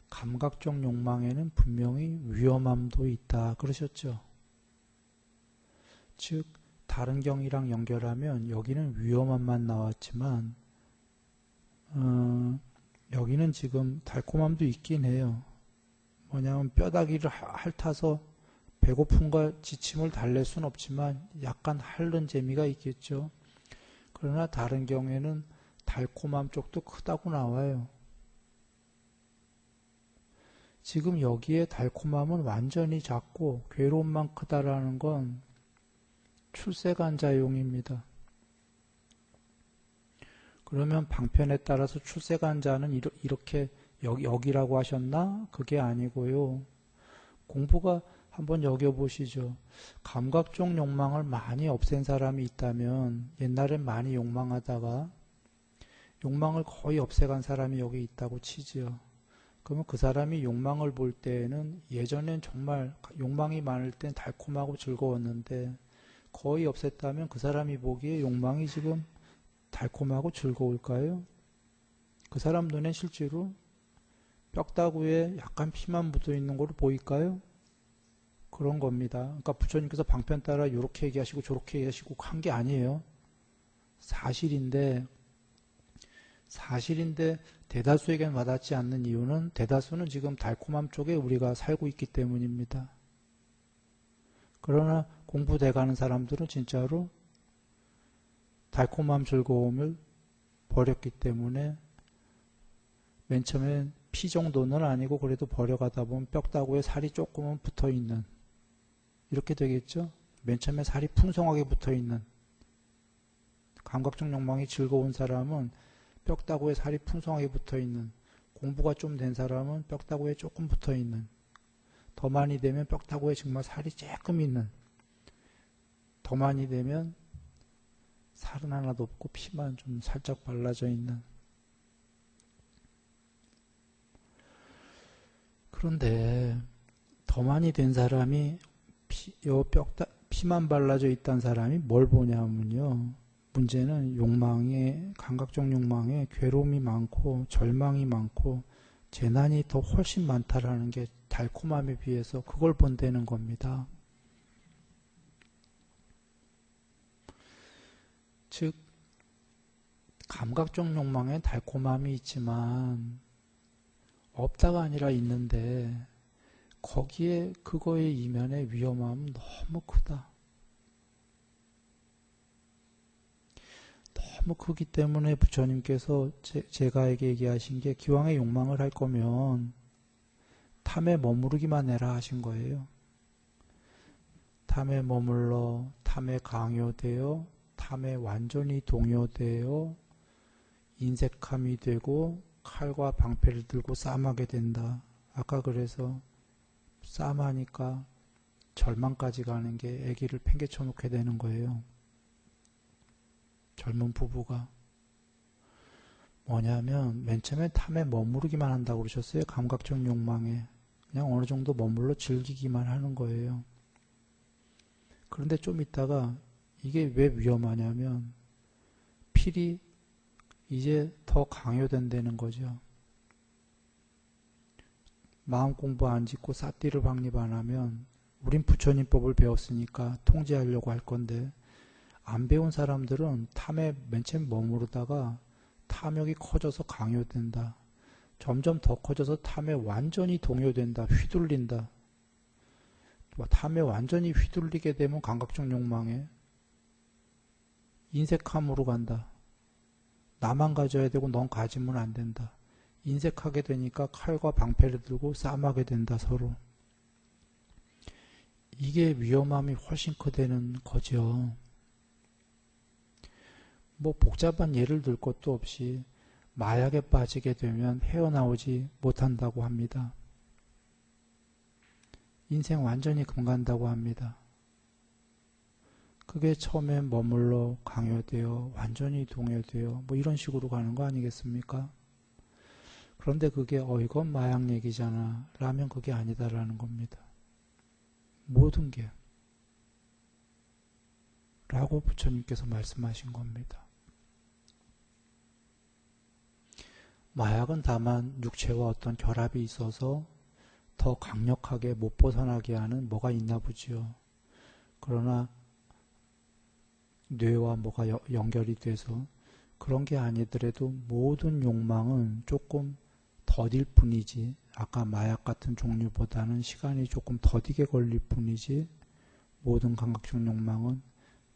감각적 욕망에는 분명히 위험함도 있다 그러셨죠. 즉 다른 경이랑 연결하면 여기는 위험함만 나왔지만 여기는 지금 달콤함도 있긴 해요. 뭐냐면 뼈다귀를 핥아서 배고픔과 지침을 달랠 수는 없지만 약간 핥는 재미가 있겠죠. 그러나 다른 경우에는 달콤함 쪽도 크다고 나와요. 지금 여기에 달콤함은 완전히 작고 괴로움만 크다라는 건 출세간자용입니다. 그러면 방편에 따라서 출세간자는 이렇게 여기라고 하셨나? 그게 아니고요. 공부가 한번 여겨보시죠. 감각적 욕망을 많이 없앤 사람이 있다면 옛날엔 많이 욕망하다가 욕망을 거의 없애간 사람이 여기 있다고 치지요. 그러면 그 사람이 욕망을 볼 때에는 예전엔 정말 욕망이 많을 땐 달콤하고 즐거웠는데 거의 없앴다면 그 사람이 보기에 욕망이 지금 달콤하고 즐거울까요? 그 사람 눈에 실제로 뼈다구에 약간 피만 묻어 있는 걸로 보일까요? 그런 겁니다. 그러니까 부처님께서 방편 따라 이렇게 얘기하시고 저렇게 얘기하시고 한 게 아니에요. 사실인데 대다수에게는 와닿지 않는 이유는 대다수는 지금 달콤함 쪽에 우리가 살고 있기 때문입니다. 그러나 공부돼 가는 사람들은 진짜로 달콤함 즐거움을 버렸기 때문에 맨 처음엔 피 정도는 아니고 그래도 버려가다 보면 뼈다구에 살이 조금은 붙어있는 이렇게 되겠죠? 맨 처음에 살이 풍성하게 붙어있는 감각적 욕망이 즐거운 사람은 뼈다구에 살이 풍성하게 붙어있는 공부가 좀 된 사람은 뼈다구에 조금 붙어있는 더 많이 되면 뼈다구에 정말 살이 조금 있는 더 많이 되면 살은 하나도 없고 피만 좀 살짝 발라져 있는 그런데 더 많이 된 사람이 피만 발라져 있다는 사람이 뭘 보냐면요. 문제는 욕망에, 감각적 욕망에 괴로움이 많고 절망이 많고 재난이 더 훨씬 많다라는 게 달콤함에 비해서 그걸 본다는 겁니다. 즉 감각적 욕망에 달콤함이 있지만 없다가 아니라 있는데 거기에 그거의 이면의 위험함은 너무 크다. 너무 크기 때문에 부처님께서 제가에게 얘기하신 게 기왕에 욕망을 할 거면 탐에 머무르기만 해라 하신 거예요. 탐에 머물러 탐에 강요되어 탐에 완전히 동요되어 인색함이 되고 칼과 방패를 들고 싸움하게 된다. 아까 그래서 싸움하니까 절망까지 가는 게 아기를 팽개쳐 놓게 되는 거예요. 젊은 부부가 뭐냐면 맨 처음에 탐에 머무르기만 한다고 그러셨어요. 감각적 욕망에 그냥 어느 정도 머물러 즐기기만 하는 거예요. 그런데 좀 있다가 이게 왜 위험하냐면 필이 이제 더 강요된다는 거죠. 마음 공부 안 짓고 사띠를 확립 안 하면 우린 부처님법을 배웠으니까 통제하려고 할 건데 안 배운 사람들은 탐에 맨 처음 머무르다가 탐욕이 커져서 강요된다. 점점 더 커져서 탐에 완전히 동요된다. 휘둘린다. 탐에 완전히 휘둘리게 되면 감각적 욕망에 인색함으로 간다. 나만 가져야 되고 넌 가지면 안 된다. 인색하게 되니까 칼과 방패를 들고 싸움하게 된다 서로. 이게 위험함이 훨씬 크다는 거죠. 뭐 복잡한 예를 들 것도 없이 마약에 빠지게 되면 헤어나오지 못한다고 합니다. 인생 완전히 금간다고 합니다. 그게 처음에 머물러 강요되어 완전히 동요되어 뭐 이런 식으로 가는 거 아니겠습니까? 그런데 그게 이건 마약 얘기잖아 라면 그게 아니다라는 겁니다. 모든 게 라고 부처님께서 말씀하신 겁니다. 마약은 다만 육체와 어떤 결합이 있어서 더 강력하게 못 벗어나게 하는 뭐가 있나 보지요. 그러나 뇌와 뭐가 연결이 돼서 그런 게 아니더라도 모든 욕망은 조금 더딜 뿐이지 아까 마약 같은 종류보다는 시간이 조금 더디게 걸릴 뿐이지 모든 감각적 욕망은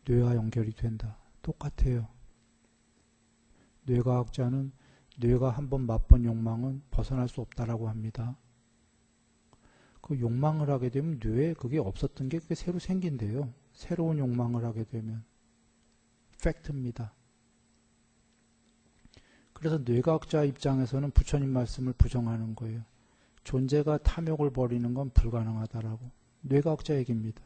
뇌와 연결이 된다. 똑같아요. 뇌과학자는 뇌가 한번 맛본 욕망은 벗어날 수 없다라고 합니다. 그 욕망을 하게 되면 뇌에 그게 없었던 게 그게 새로 생긴대요. 새로운 욕망을 하게 되면. 팩트입니다. 그래서 뇌과학자 입장에서는 부처님 말씀을 부정하는 거예요. 존재가 탐욕을 버리는 건 불가능하다라고. 뇌과학자 얘기입니다.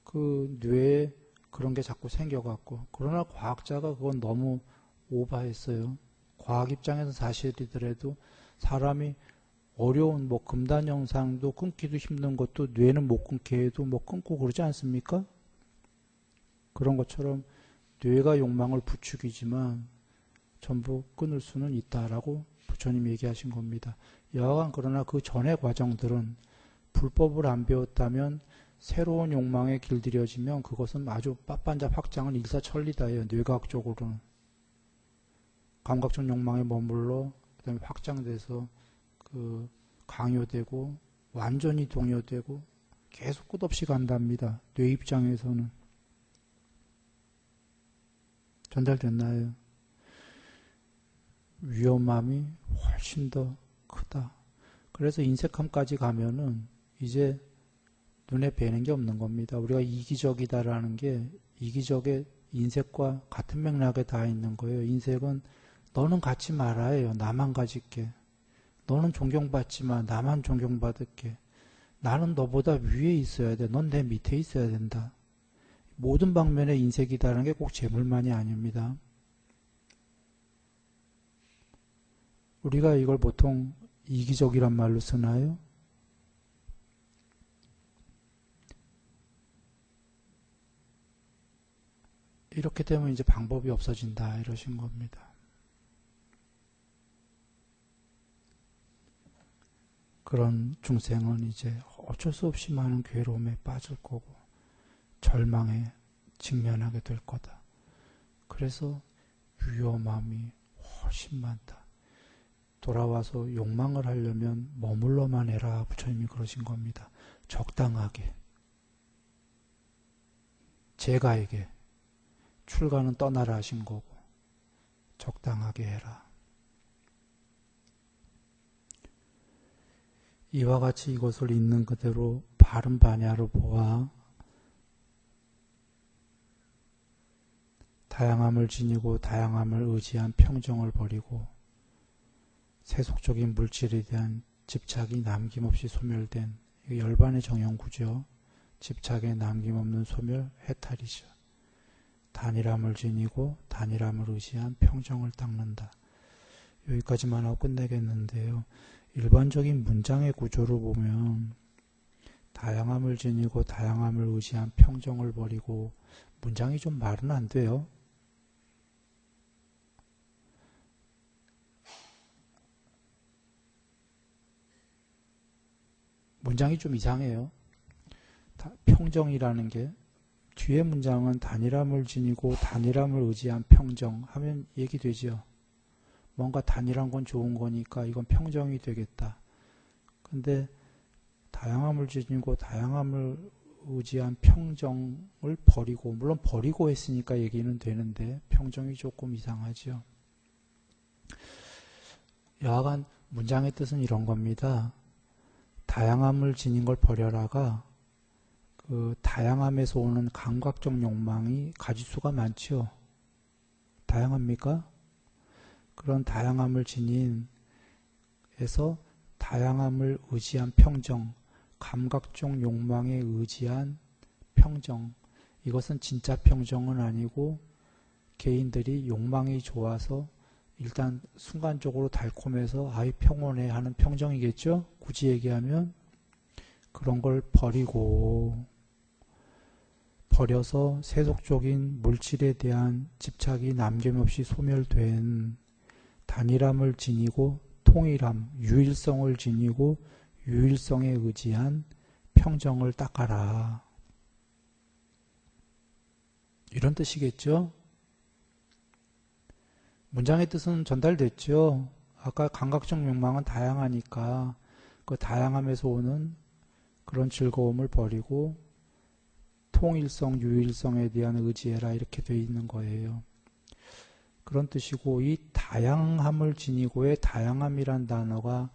그 뇌에 그런 게 자꾸 생겨갖고. 그러나 과학자가 그건 너무 오버했어요. 과학 입장에서 사실이더라도 사람이 어려운 뭐 금단 영상도 끊기도 힘든 것도 뇌는 못 끊게 해도 뭐 끊고 그러지 않습니까? 그런 것처럼 뇌가 욕망을 부추기지만 전부 끊을 수는 있다라고 부처님이 얘기하신 겁니다. 여하간 그러나 그 전의 과정들은 불법을 안 배웠다면 새로운 욕망에 길들여지면 그것은 아주 빤빤잡 확장은 일사천리다예요. 뇌과학적으로는. 감각적 욕망에 머물러 그다음에 확장돼서 그 강요되고 완전히 동요되고 계속 끝없이 간답니다. 뇌 입장에서는. 전달됐나요? 위험함이 훨씬 더 크다. 그래서 인색함까지 가면은 이제 눈에 뵈는 게 없는 겁니다. 우리가 이기적이다라는 게 이기적의 인색과 같은 맥락에 다 있는 거예요. 인색은 너는 갖지 말아요. 나만 가질게. 너는 존경받지만 나만 존경받을게. 나는 너보다 위에 있어야 돼. 넌 내 밑에 있어야 된다. 모든 방면의 인색이다라는 게 꼭 재물만이 아닙니다. 우리가 이걸 보통 이기적이란 말로 쓰나요? 이렇게 되면 이제 방법이 없어진다 이러신 겁니다. 그런 중생은 이제 어쩔 수 없이 많은 괴로움에 빠질 거고 절망에 직면하게 될 거다. 그래서 위험함이 훨씬 많다. 돌아와서 욕망을 하려면 머물러만 해라. 부처님이 그러신 겁니다. 적당하게. 제가에게 출가는 떠나라 하신 거고 적당하게 해라. 이와 같이 이것을 있는 그대로 바른 반야로 보아 다양함을 지니고 다양함을 의지한 평정을 버리고 세속적인 물질에 대한 집착이 남김없이 소멸된 열반의 정형구죠. 집착에 남김없는 소멸, 해탈이죠. 단일함을 지니고 단일함을 의지한 평정을 닦는다. 여기까지만 하고 끝내겠는데요. 일반적인 문장의 구조로 보면 다양함을 지니고 다양함을 의지한 평정을 버리고 문장이 좀 말은 안 돼요. 문장이 좀 이상해요. 평정이라는 게 뒤에 문장은 단일함을 지니고 단일함을 의지한 평정 하면 얘기되죠. 뭔가 단일한 건 좋은 거니까 이건 평정이 되겠다. 근데 다양함을 지니고 다양함을 의지한 평정을 버리고 물론 버리고 했으니까 얘기는 되는데 평정이 조금 이상하죠. 여하간 문장의 뜻은 이런 겁니다. 다양함을 지닌 걸 버려라가 그 다양함에서 오는 감각적 욕망이 가지수가 많죠. 다양합니까? 그런 다양함을 지닌 에서 다양함을 의지한 평정, 감각적 욕망에 의지한 평정, 이것은 진짜 평정은 아니고 개인들이 욕망이 좋아서 일단 순간적으로 달콤해서 아이 평온해 하는 평정이겠죠? 굳이 얘기하면 그런 걸 버려서 세속적인 물질에 대한 집착이 남김없이 소멸된 단일함을 지니고 통일함, 유일성을 지니고 유일성에 의지한 평정을 닦아라. 이런 뜻이겠죠? 문장의 뜻은 전달됐죠. 아까 감각적 욕망은 다양하니까 그 다양함에서 오는 그런 즐거움을 버리고 통일성, 유일성에 대한 의지해라 이렇게 돼 있는 거예요. 그런 뜻이고 이 다양함을 지니고의 다양함이란 단어가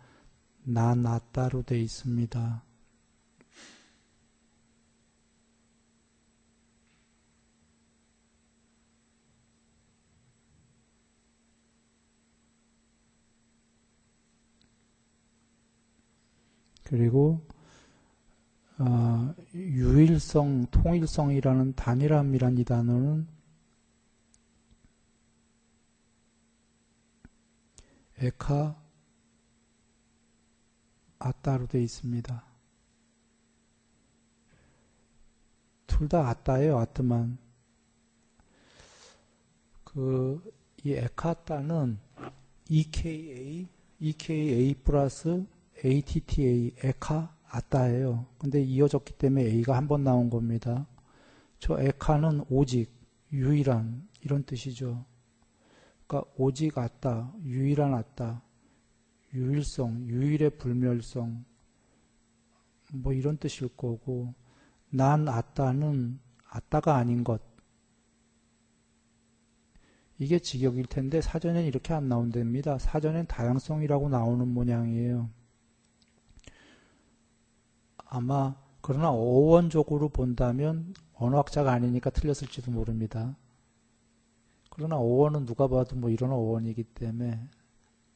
나따로 돼 있습니다. 그리고 유일성, 통일성이라는 단일함이란 이 단어는 에카, 아따로 되어 있습니다. 둘 다 아따예요, 아뜨만. 이 에카따는 EKA 플러스 ATTA, 에카, 아따예요. 근데 이어졌기 때문에 A가 한 번 나온 겁니다. 저 에카는 오직, 유일한, 이런 뜻이죠. 그러니까 오직 아따, 유일한 아따, 유일성, 유일의 불멸성, 뭐 이런 뜻일 거고, 난 아따는 아따가 아닌 것. 이게 직역일 텐데 사전엔 이렇게 안 나온답니다. 사전엔 다양성이라고 나오는 모양이에요. 아마 그러나 어원적으로 본다면 언어학자가 아니니까 틀렸을지도 모릅니다. 그러나 어원은 누가 봐도 뭐 이런 어원이기 때문에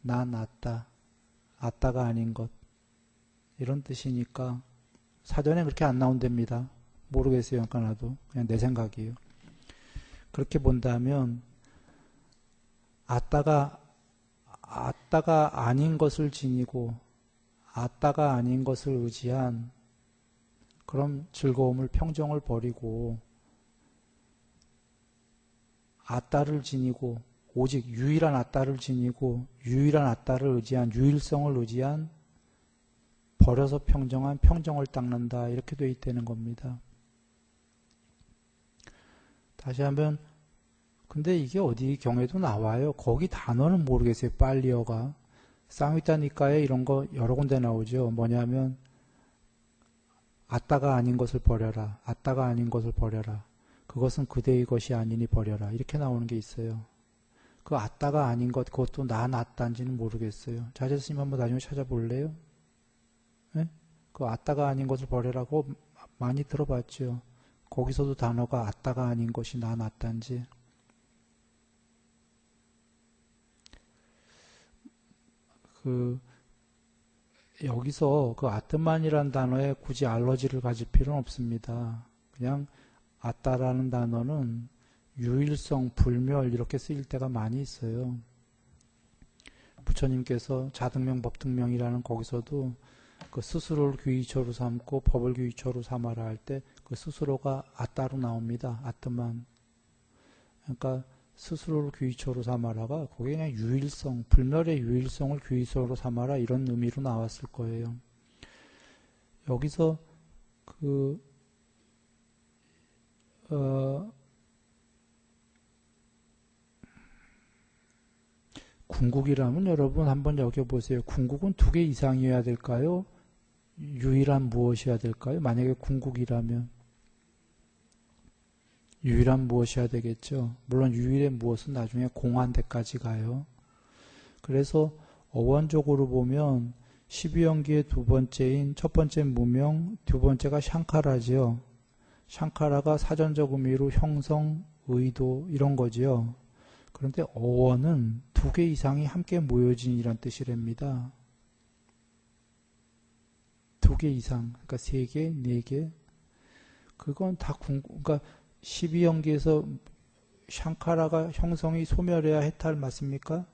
난 아따, 아따가 아닌 것 이런 뜻이니까 사전에 그렇게 안 나온답니다. 모르겠어요. 그러니까 나도 그냥 내 생각이에요. 그렇게 본다면 아따가 아닌 것을 지니고 아따가 아닌 것을 의지한 그런 즐거움을 평정을 버리고 아따를 지니고 오직 유일한 아따를 지니고 유일한 아따를 의지한 유일성을 의지한 버려서 평정한 평정을 닦는다 이렇게 돼 있다는 겁니다. 다시 한번 근데 이게 어디 경에도 나와요. 거기 단어는 모르겠어요. 빨리어가 쌍위따니까에 이런 거 여러 군데 나오죠. 뭐냐면 아따가 아닌 것을 버려라. 아따가 아닌 것을 버려라. 그것은 그대의 것이 아니니 버려라. 이렇게 나오는 게 있어요. 그 아따가 아닌 것 그것도 난 아따인지는 모르겠어요. 자제스님 한번 나중에 찾아볼래요? 네? 그 아따가 아닌 것을 버려라고 많이 들어봤죠. 거기서도 단어가 아따가 아닌 것이 난 아따인지 여기서 그 아트만이라는 단어에 굳이 알러지를 가질 필요는 없습니다. 그냥 아따라는 단어는 유일성, 불멸 이렇게 쓰일 때가 많이 있어요. 부처님께서 자등명, 법등명이라는 거기서도 그 스스로를 귀의처로 삼고 법을 귀의처로 삼아라 할 때 그 스스로가 아따로 나옵니다. 아트만. 그러니까 스스로를 귀의처로 삼아라가 거기에 그냥 유일성, 불멸의 유일성을 귀의처로 삼아라 이런 의미로 나왔을 거예요. 여기서 궁극이라면 여러분 한번 여겨보세요. 궁극은 2개 이상이어야 될까요? 유일한 무엇이어야 될까요? 만약에 궁극이라면 유일한 무엇이어야 되겠죠. 물론 유일의 무엇은 나중에 공한대까지 가요. 그래서 어원적으로 보면 12연기의 두 번째인 첫 번째 무명, 두 번째가 샹카라지요. 샹카라가 사전적 의미로 형성, 의도 이런 거지요. 그런데 어원은 2개 이상이 함께 모여진 이란 뜻이랍니다. 2개 이상, 그러니까 3개, 4개. 그건 다 그러니까 12연기에서 샹카라가 형성이 소멸해야 해탈 맞습니까?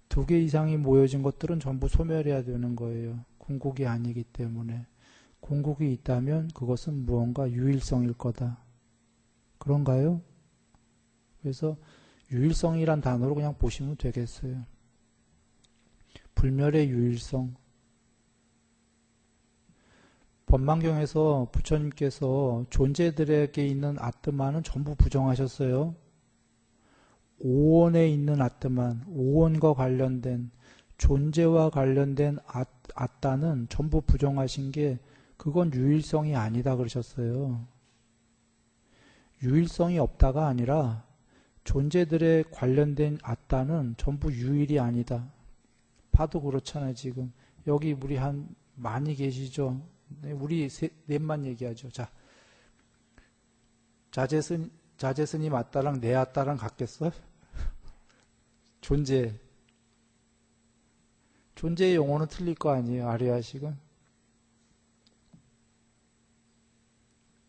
2개 이상이 모여진 것들은 전부 소멸해야 되는 거예요. 궁극이 아니기 때문에. 궁극이 있다면 그것은 무언가 유일성일 거다. 그런가요? 그래서 유일성이란 단어로 그냥 보시면 되겠어요. 불멸의 유일성. 법망경에서 부처님께서 존재들에게 있는 아뜨만은 전부 부정하셨어요. 오원에 있는 아뜨만, 오원과 관련된 존재와 관련된 아따는 전부 부정하신 게 그건 유일성이 아니다 그러셨어요. 유일성이 없다가 아니라 존재들에 관련된 아따는 전부 유일이 아니다. 봐도 그렇잖아요. 지금 여기 우리 한 많이 계시죠. 우리 넷만 얘기하죠. 자, 자제스님 아따랑 내 아따랑 같겠어? 존재의 용어는 틀릴 거 아니에요. 아리아식은.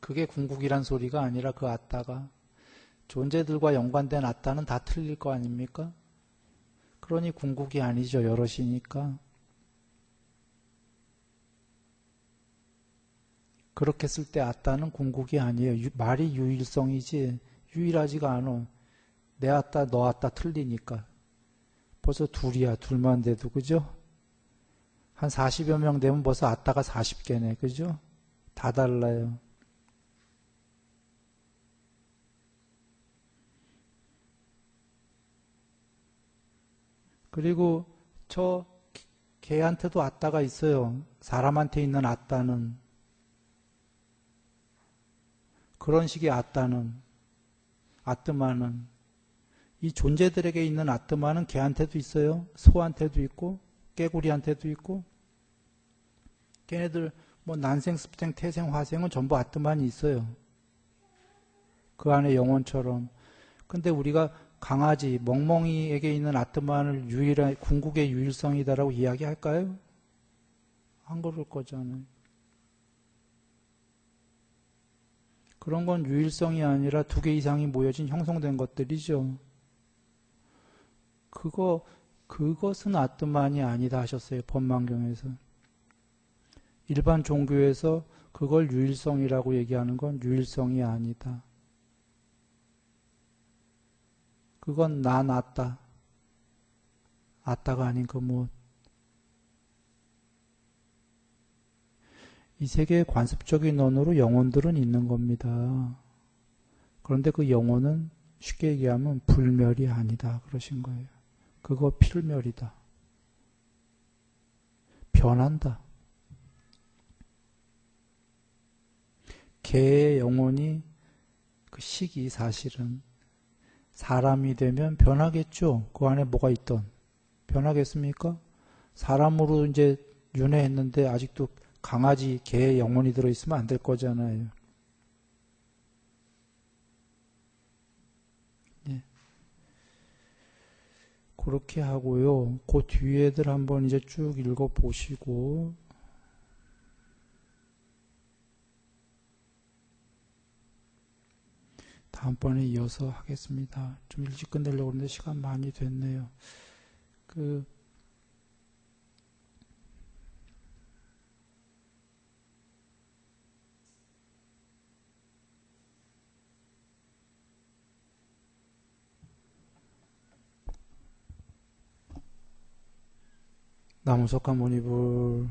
그게 궁극이란 소리가 아니라 그 아따가 존재들과 연관된 아따는 다 틀릴 거 아닙니까? 그러니 궁극이 아니죠. 여럿이니까. 그렇게 쓸 때 아따는 궁극이 아니에요. 말이 유일성이지 유일하지가 않아. 내 아따 너 아따 틀리니까. 벌써 둘이야. 둘만 돼도 그죠? 한 40여 명 되면 벌써 아따가 40개네. 그죠? 다 달라요. 그리고 저 개한테도 아따가 있어요. 사람한테 있는 아따는. 그런 식의 아따는, 아뜨마는. 이 존재들에게 있는 아뜨마는 개한테도 있어요. 소한테도 있고, 깨구리한테도 있고. 걔네들 뭐 난생, 습생, 태생, 화생은 전부 아뜨만이 있어요. 그 안에 영혼처럼. 근데 우리가 강아지, 멍멍이에게 있는 아뜨만을 궁극의 유일성이다라고 이야기할까요? 안 그럴 거잖아요. 그런 건 유일성이 아니라 2개 이상이 모여진 형성된 것들이죠. 그것은 아뜨만이 아니다 하셨어요. 법망경에서. 일반 종교에서 그걸 유일성이라고 얘기하는 건 유일성이 아니다. 그건 난 아따. 아따가 아닌 그 무엇. 이 세계의 관습적인 언어로 영혼들은 있는 겁니다. 그런데 그 영혼은 쉽게 얘기하면 불멸이 아니다. 그러신 거예요. 그거 필멸이다. 변한다. 개의 영혼이 그 식이 사실은 사람이 되면 변하겠죠. 그 안에 뭐가 있던. 변하겠습니까? 사람으로 이제 윤회했는데 아직도 강아지, 개의 영혼이 들어있으면 안 될 거잖아요. 예. 그렇게 하고요. 그 뒤에 애들 한번 이제 쭉 읽어보시고, 다음번에 이어서 하겠습니다. 좀 일찍 끝내려고 하는데 시간 많이 됐네요. 나무석가모니불